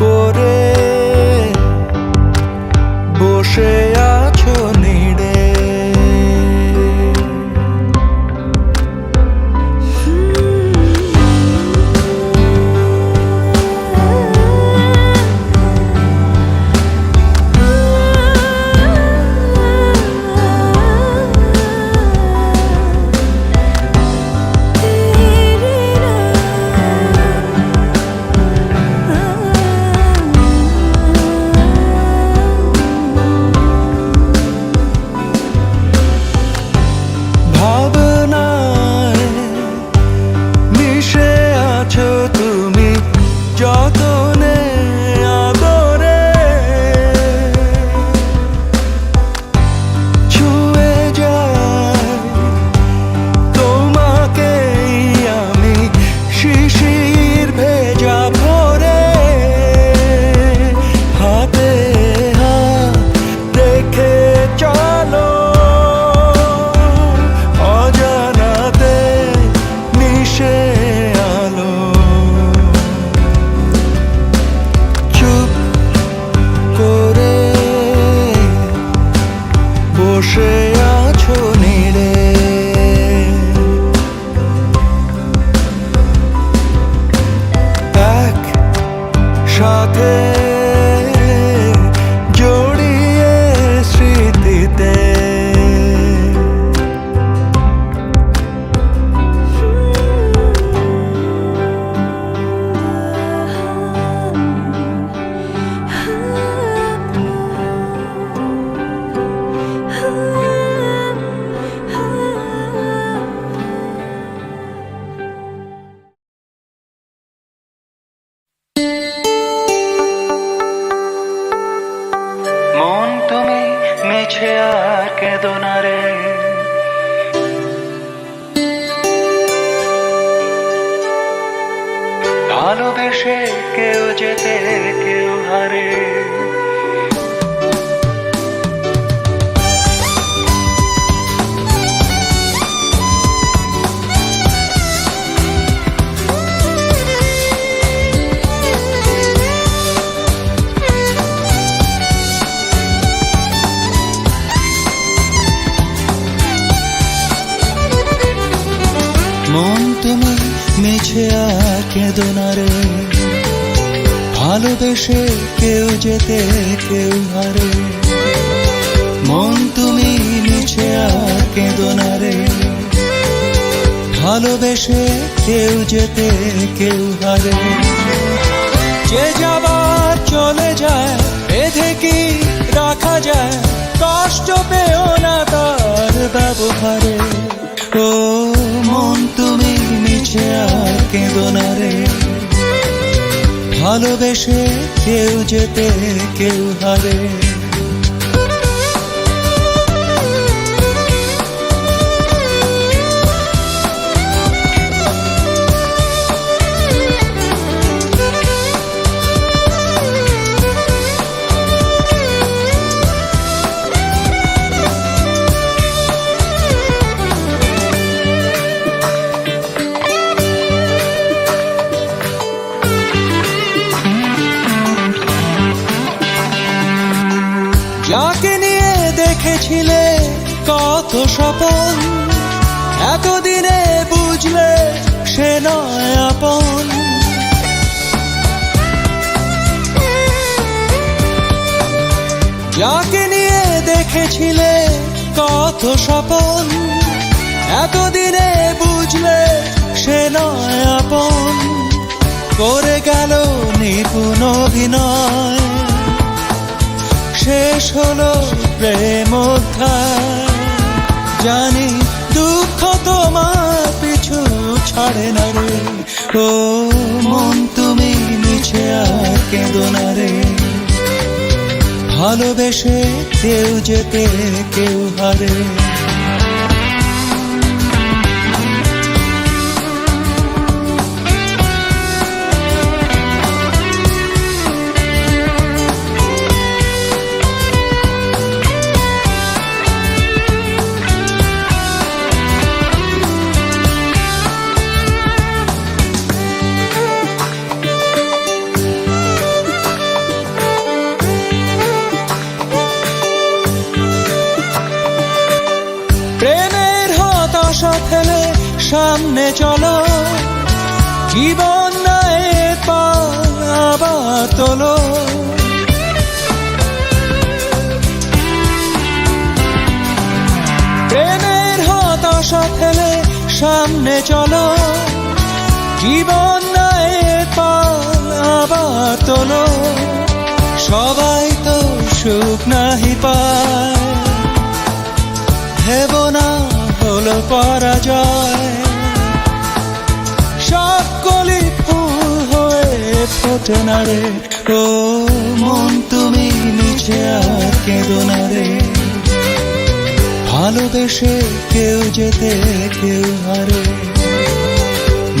করে বসে আছো নিড়ে, ভাবনায় মিশে আছো তুমি যতনে আদরে। ছুঁয়ে যায় তোমাকেই আমি শিশির ভেজা ভরে। হাতে হাত রেখে চলো অজানাতে মিশে আলো। চুপ করে বসে আছো নিড়ে, এক সাথে জড়িয়ে স্মৃতিতে। কেঁদো না রে। ভালোবেসে কেউ যেতে কেউ হারে। মন তুমি মিছে আর কেঁদো না রে, ভালোবেসে কেউ যেতে কেউ হারে। মন তুমি মিছে আর কেঁদো না রে, ভালোবেসে কেউ যেতে কেউ হারে। যে যাবার চলে যায় বেঁধে কি রাখা যায়, কষ্ট পেও না তার ব্যবহারে। ও মন তুমি মিছে আর কেঁদো না রে, ভালোবেসে কেউ যেতে কেউ হারে। যাকে নিয়ে দেখেছিলে কত স্বপন, এতদিনে বুঝলে সে নয় আপন। যাকে নিয়ে দেখেছিলে কত স্বপন, এতদিনে বুঝলে সে নয় আপন। করে গেল নিপুণ অভিনয়, শেষ হলো প্রেম অধ্যায়। জানি দুঃখ তোমার পিছু ছাড়ে না রে। ও মন তুমি মিছে আর কেঁদো না রে, ভালোবেসে কেউ যেতে কেউ হারে। প্রেমের হতাশা ফেলে সামনে চলো, জীবন নাই পাল আবার তোলো। প্রেমের হতাশা ফেলে সামনে চলো, জীবন নাই পাল আবার তোলো। সবাই তো সুখ নাহি পায়, ভেবো না হলো পরাজয়। সব কলি ফুল হয়ে ফোটে না রে। ও মন তুমি মিছে আর কেঁদো না রে, ভালোবেসে কেউ যেতে কেউ হারে।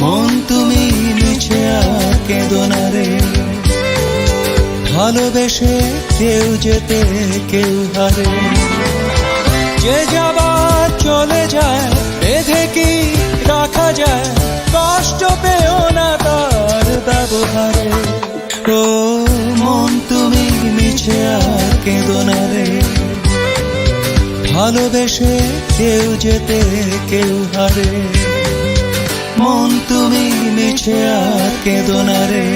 মন তুমি মিছে আর কেঁদো না রে, ভালোবেসে কেউ যেতে কেউ হারে। যে যাবার চলে যায় বেঁধে কি রাখা যায়, কষ্ট পেও না তার ব্যবহারে। ও মন তুমি মিছে আর কেঁদো না রে, ভালোবেসে কেউ যেতে কেউ হারে। মন তুমি মিছে আর কেঁদো না রে।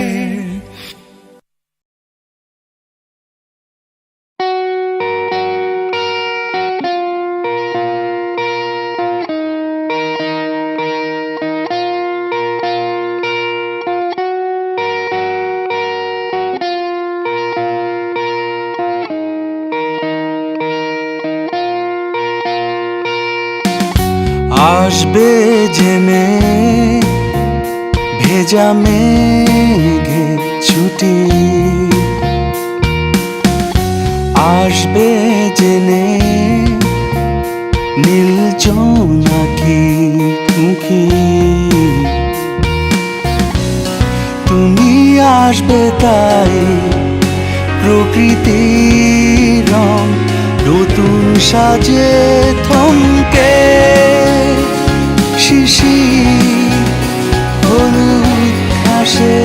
আসবে জেনে ভেজা মেঘে ছুটি, আসবে জেনে জোনাকি মুখী, তুমি আসবে তাই প্রকৃতির রং নতুন সাজে থমকে, শিশির হলুদ ঘাসে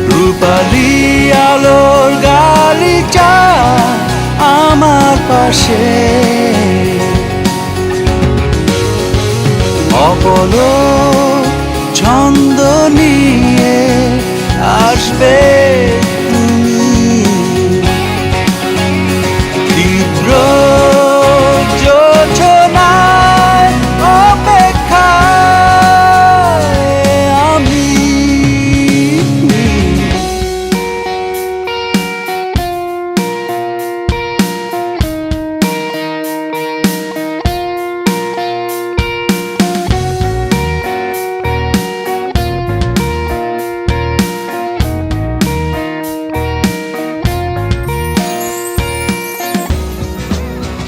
রূপালি আলোর গালিচা আমার পাশে, অপলক ছন্দ নিয়ে আসবে তুমি, তীব্র যোছনায় অপেক্ষায় আমি।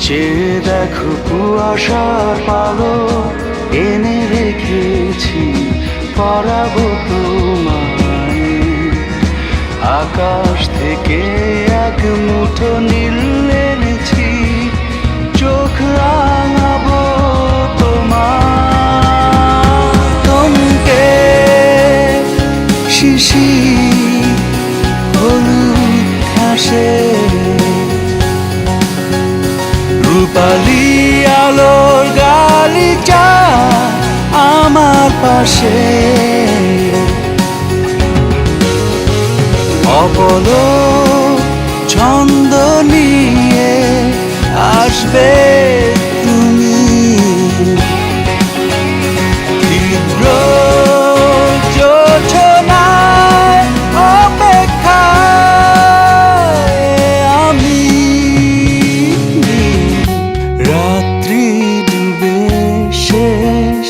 চেয়ে দেখো কুয়াশার পালক এনে রেখেছি, পরাবো তোমায়। আকাশ থেকে এক মুঠো নীল এনেছি, চোখ রাঙাবো তোমার। থমকে শিশির হলুদ ঘাসে রূপালি আলোর গালিচা আমার পাশে, অপলক ছন্দ নিয়ে আসবে তুমি, তীব্র যোছনায় অপেক্ষায় আমি। রাত্রি ডুবে শেষ,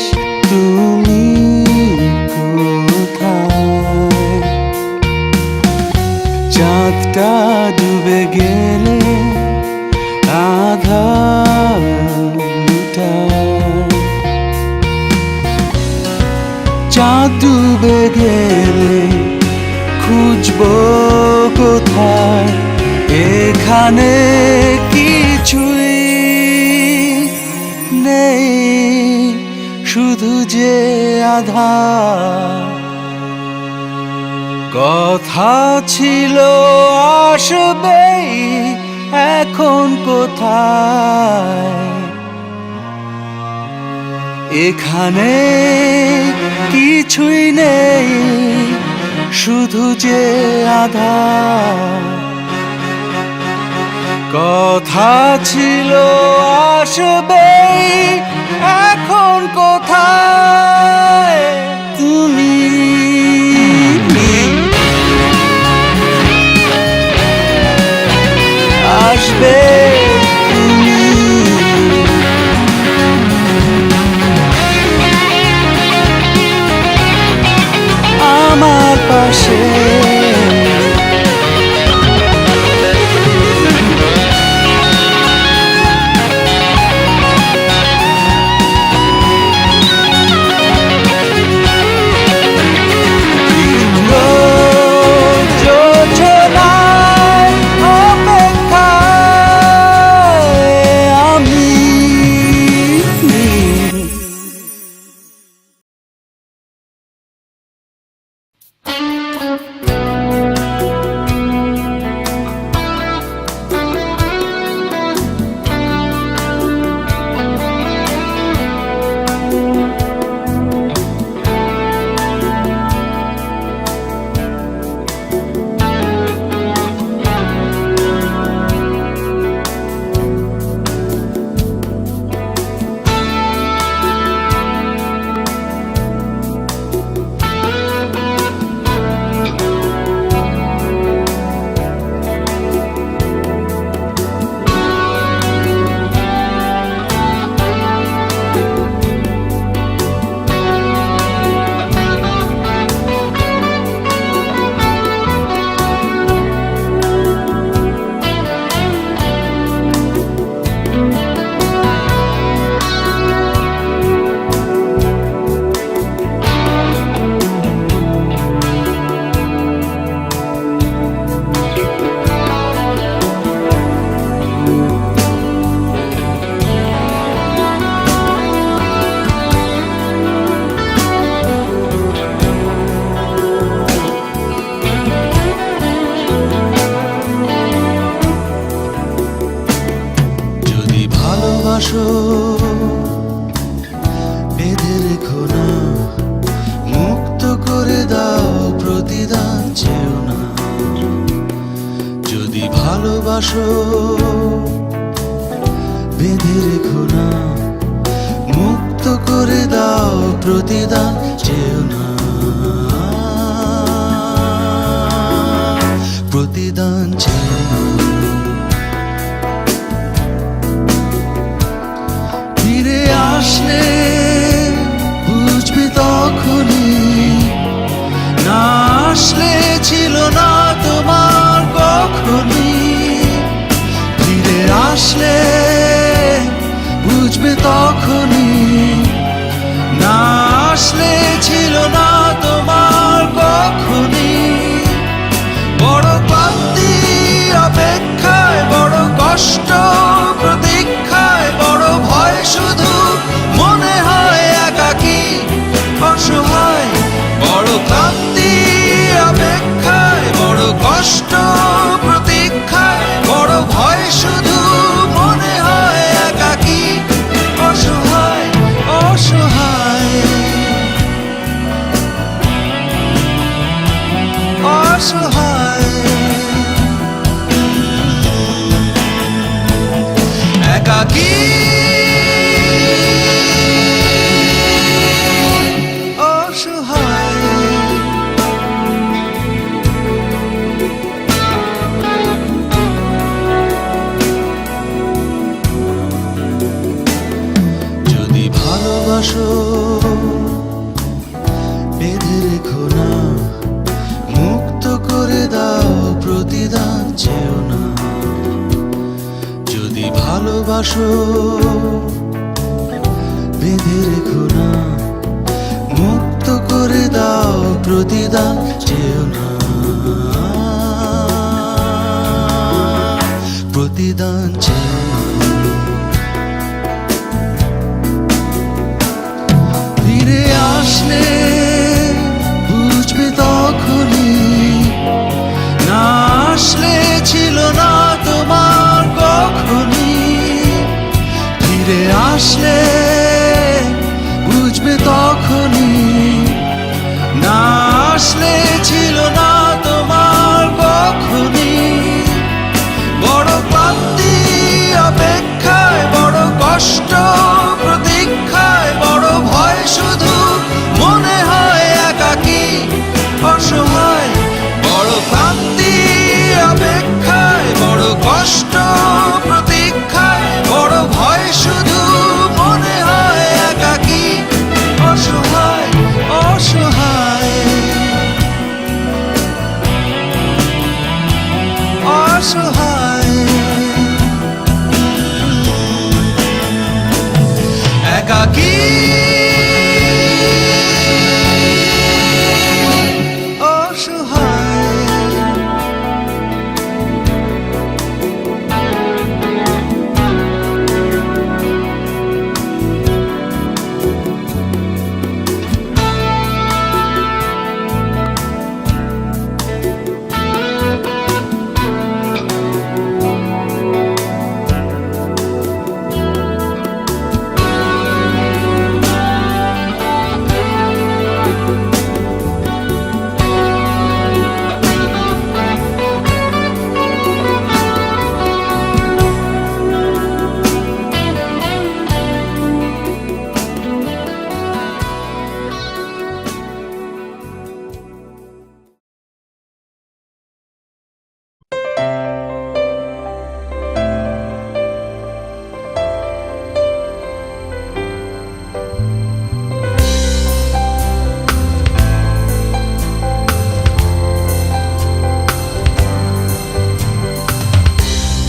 তুমি কোথায়? চাঁদটা ডুবে গেলে আধার লুটায়, চাঁদ ডুবে গেলে খুঁজবো কোথায়? এখানে কিছুই নেই, শুধু যে আধার। কথা ছিল আসবেই, এখন কোথায়? এখানে কিছুই নেই, শুধু যে আধার। কথা ছিল আসবেই, এখন কোথায় তুমি? আসবে তুমি আমার পাশে। ভালোবাসো বেঁধে রেখো না, মুক্ত করে দাও প্রতিদান চেও না। যদি ভালোবাসো বেঁধে রেখো না, মুক্ত করে দাও প্রতিদান চেও না, প্রতিদান চেও না। ফিরে আসলে বুঝবে তখনই, না আসলে ছিল না তোমার কখনই। ফিরে আসলে বুঝবে তখনই, না আসলে ছিল না তোমার কখনই। বড় ক্লান্তি অপেক্ষায়, বড় কষ্ট প্রতীক্ষায়, বড় ভয় শুধু মনে হয় একাকী অসহায়। বড় ক্লান্তি অপেক্ষায়, বড় কষ্ট প্রতীক্ষায়, বড় ভয় শুধু মনে হয় একাকী অসহায়, অসহায়, অসহায়। একাকী অসহায়। যদি ভালোবাসো বেঁধে রেখো না, মুক্ত করে দাও প্রতিদান চেও না। যদি ভালোবাসো বেঁধে রেখো না, মুক্ত করে দাও প্রতিদান চেও না, প্রতিদান চেও না। ফিরে আসলে বুঝবে তখনই, না আসলে ছিল না তোমার কখনই। ফিরে আসলে বুঝবে তখনই, না আসলে ছিল না তোমার কখনই। বড় ক্লান্তি অপেক্ষায়, বড় কষ্ট প্রতীক্ষায়, বড় ভয় শুধু মনে হয় একাকী অসহায়। বড় ক্লান্তি অপেক্ষায়, বড় কষ্ট প্রতীক্ষায়, বড় ভয় শুধু মনে হয় একাকী অসহায়, অসহায়, অসহায়। একাকী অসহায়।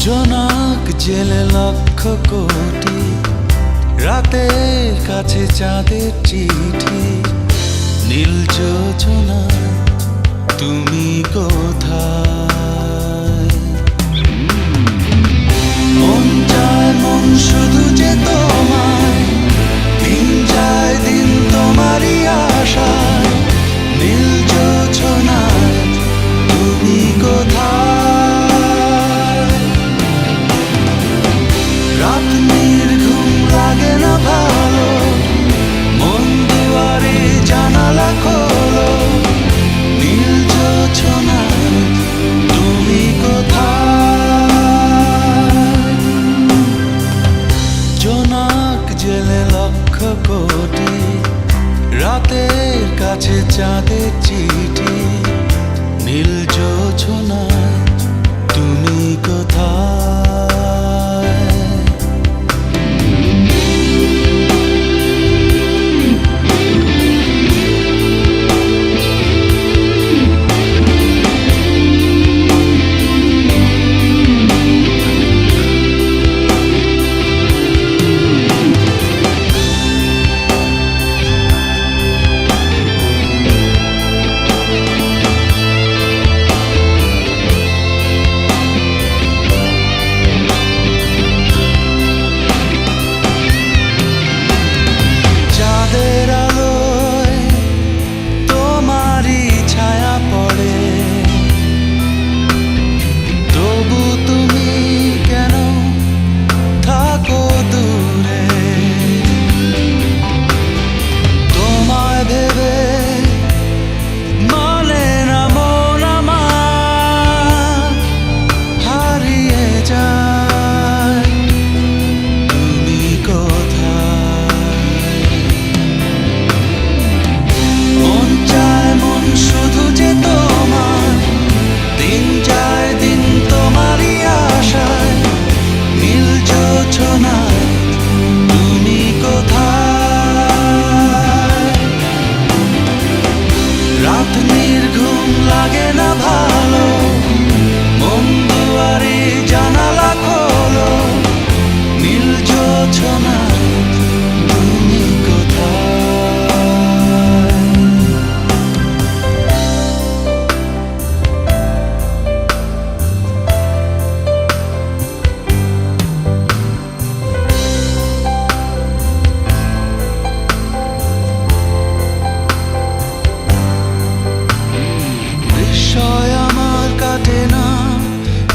জোনাক জেলে লক্ষ কোটি, রাতের কাছে চাঁদের চিঠি। নীল যোজনা তুমি কোথায়? মন যায় মন শুধু যে তোমায়, দিন যায় দিন তোমারই আশায়। নীল যোজনায় তুমি কোথায়? রাত নির্ঘুম কাছে চাঁদের চিঠি, নীল জোছনায় তুমি কোথায়? চাঁদের আলোয় তোমারই ছায়া পড়ে, তবু তুমি কেন থাকো দূরে? তোমায় ভেবে মানে না মন আমার হারিয়ে যায়, তুমি কোথায়? মন চায় মন শুধু যে তোমার, দিন যায় দিন তোমারই আশায়, নীল জোছনায় তুমি কোথায়? রাত নির্ঘুম লাগে না ভালো, মন দুয়ারে জানালা খোলো, নীল জোছনায় তুমি কোথায়? বিস্ময় আমার কাটে না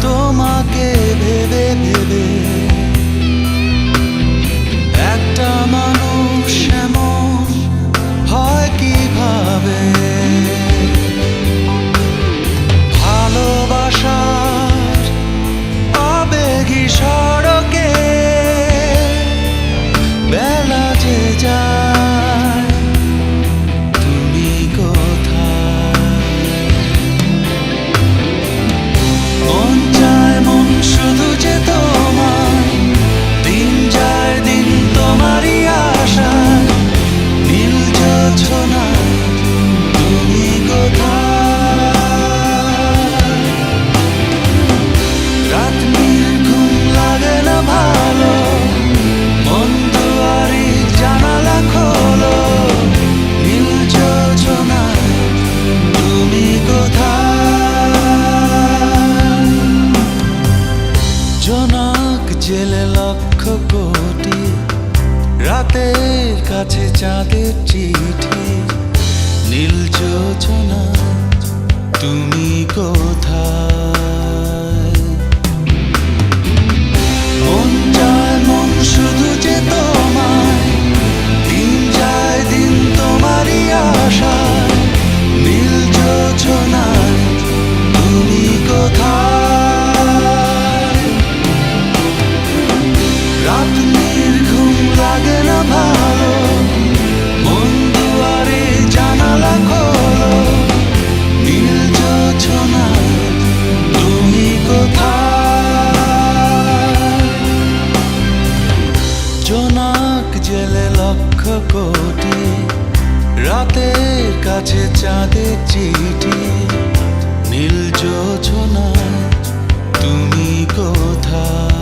তোমাকে ভেবে ভেবে, একটা মানুষ এমন হয় কিভাবে? ভালোবাসার আবেগী সড়কে বেলা যে যায়, তুমি কোথায়? মন চায় মন শুধু যে তোমার, দিন যায় দিন তোমারই আশায়, নীল জোছনায় তুমি কোথায়? রাত নির্ঘুম লাগে না ভালো, মন দুয়ারে জানালা খোলো, নীল জোছনায় তুমি কোথায়? জোনাক জেলে লক্ষ কোটি, রাতের কাছে চাঁদের চিঠি, নীল জোছনায় তুমি কোথায়? মন চায় মন শুধু যে তোমায়, দিন যায় দিন তোমারই আশায়, নীল জোছনায় তুমি কোথায়? রাত নির্ঘুম লাগে না ভালো, মন দুয়ারে জানালা খোলো, নীল জোছনায় তুমি কোথায়? জোনাক জেলে লক্ষ কোটি, রাতের কাছে চাঁদের চিঠি, নীল জোছনায় তুমি কোথায়?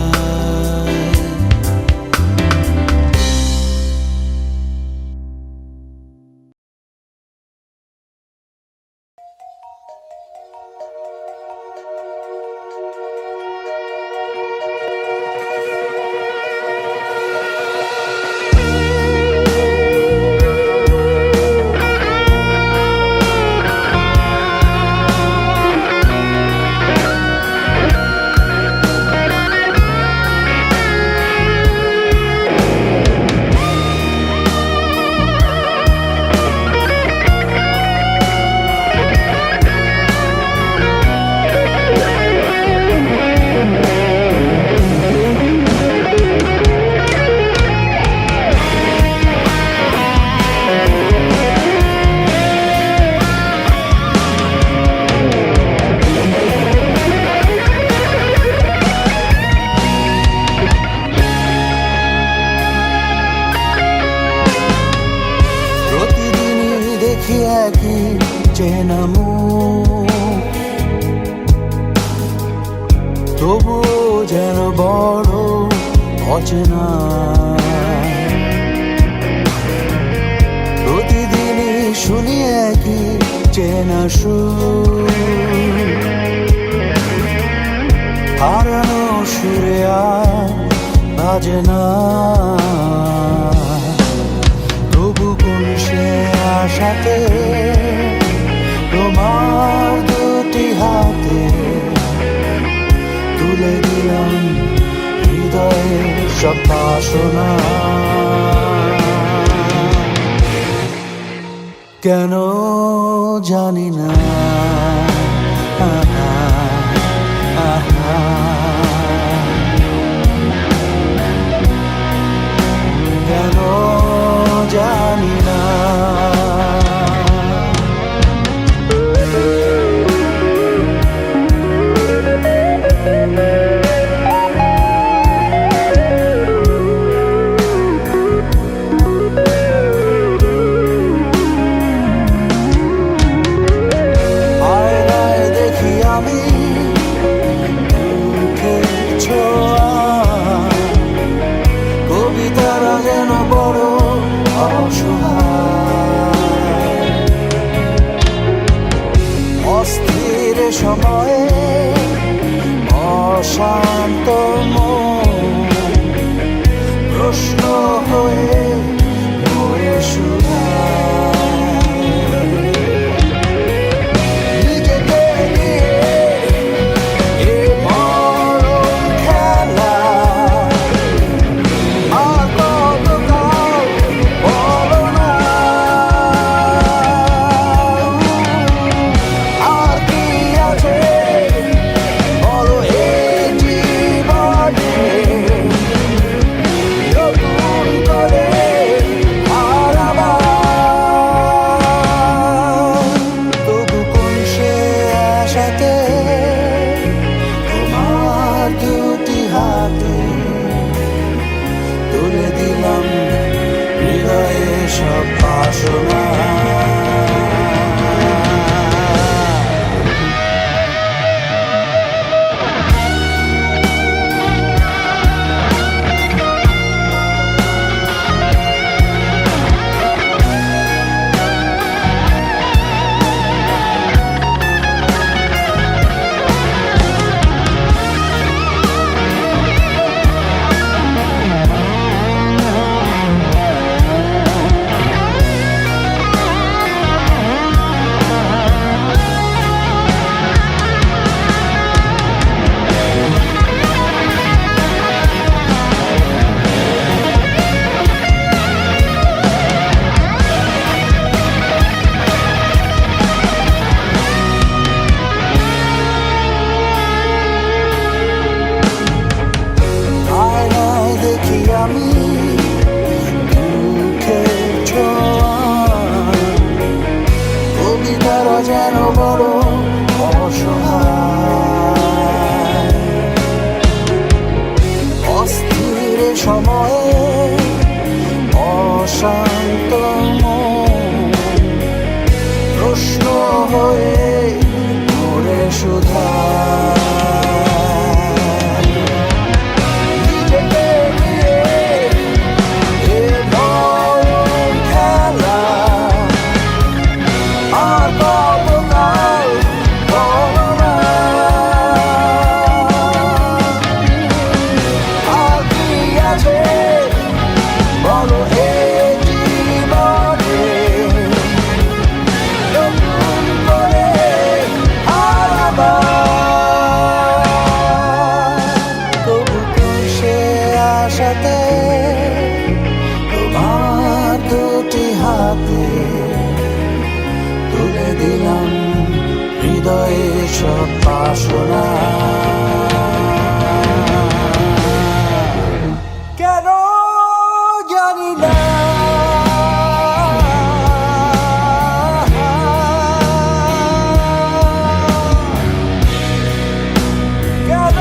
একই চেনা মুখ, তবুও যেন বড় অচেনা। প্রতিদিনই শুনি একই চেনা সুর, হারানো সুরে আর বাজে না। তবু কোন সে আশাতে তোমার দুটি হাতে তুলে দিলাম হৃদয়ে সব বাসনা। কেন জানি না, কেন জানি না। আয়নায় দেখি আমি মুখের ছোঁয়া, কবিতারা যেন বড় অসহায়। অস্থির সময়ে অশান্ত মন প্রশ্ন হয়ে ঘুরে শুধায়। নিজেকে নিয়ে এ মরণ খেলা আর কতকাল বলো না। আর কি আছে বলো এই জীবনে, নতুন করে আর আবার। তবু কোন সে আশাতে তোমার দুটি হাতে তুলে দিলাম হৃদয়ে সব বাসনা। আয়নায় দেখি আমি দুঃখের ছোঁয়া, কবিতারা যেন বড় অসহায়। অস্থির সময়ে অশান্ত মন প্রশ্ন হয়ে ঘুরে শুধায়। নিজেকে নিয়ে এ মরণ খেলা আর কতকাল বলো না। আর কি আছে বলো এই জীবনে, নতুন করে আর আবার। তবু কোন সে আশাতে তোমার দুটি হাতে তুলে দিলাম হৃদয়ে সব বাসনা। কেন জানি না, কেন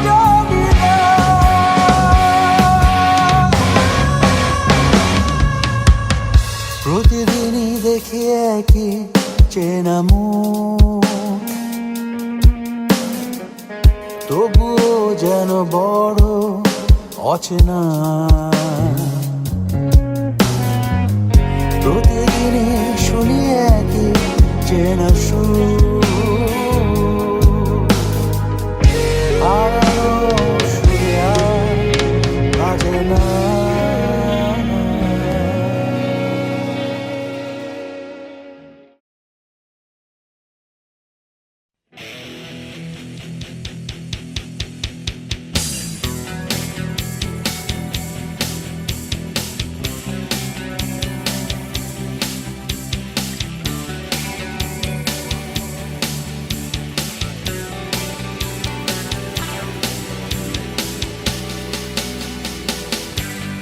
জানি না। প্রতিদিনই দেখি অচেনা। প্রতিদিনই শুনি একই চেনা সুর, হারানো সুরে আর বাজে না।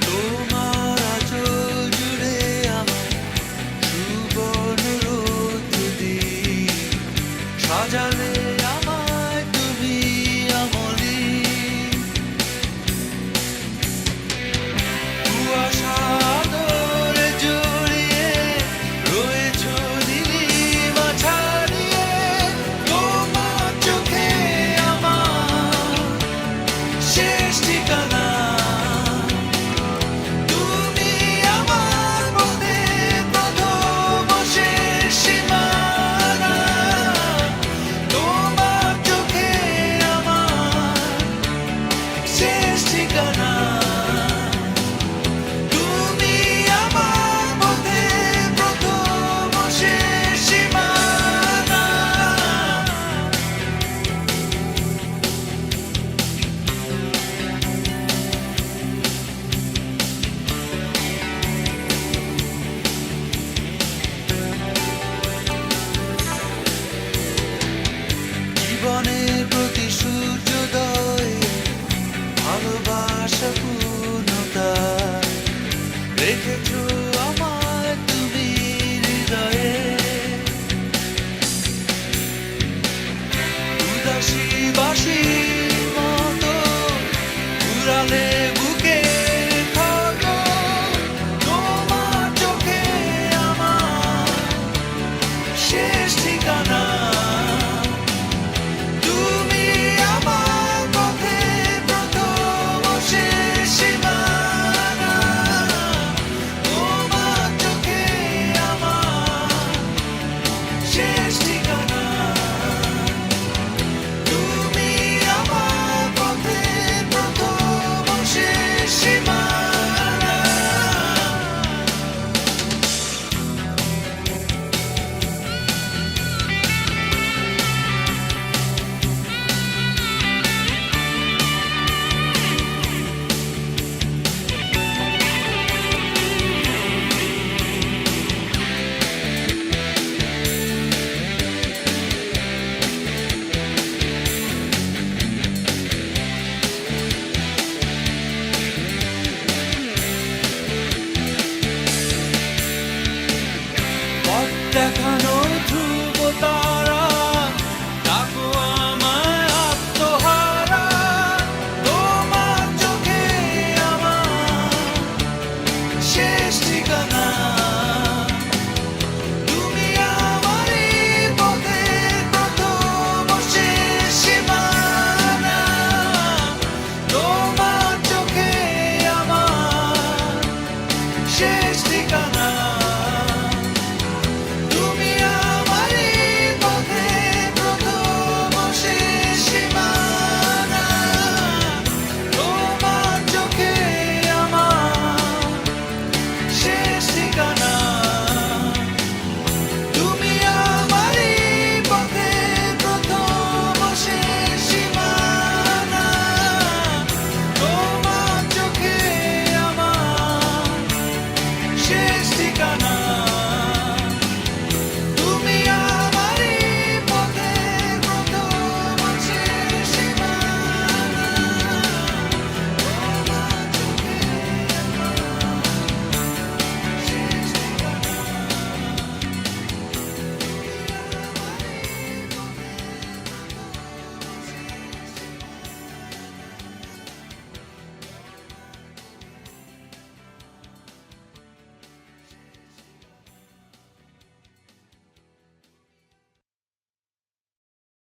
তোমার আঁচল জুড়ে আমার সুবর্ণ রৌদ্র দিয়ে সাজালে আমায় তুমি আমলি। কুয়াশা আদরে জড়িয়ে রয়েছ নীলিমা ছাড়িয়ে, তোমার চোখে আমার শেষ ঠিকানা। তুমি আমার মনে প্রথম শেষ সীমানা, তোমার চোখে আমার শেষ ঠিকানা। তুমি আমার মনে প্রথম শেষ সীমানা। জীবনের প্রতি সূর্যোদয় ভালোবাসা পূর্ণতা রেখেছো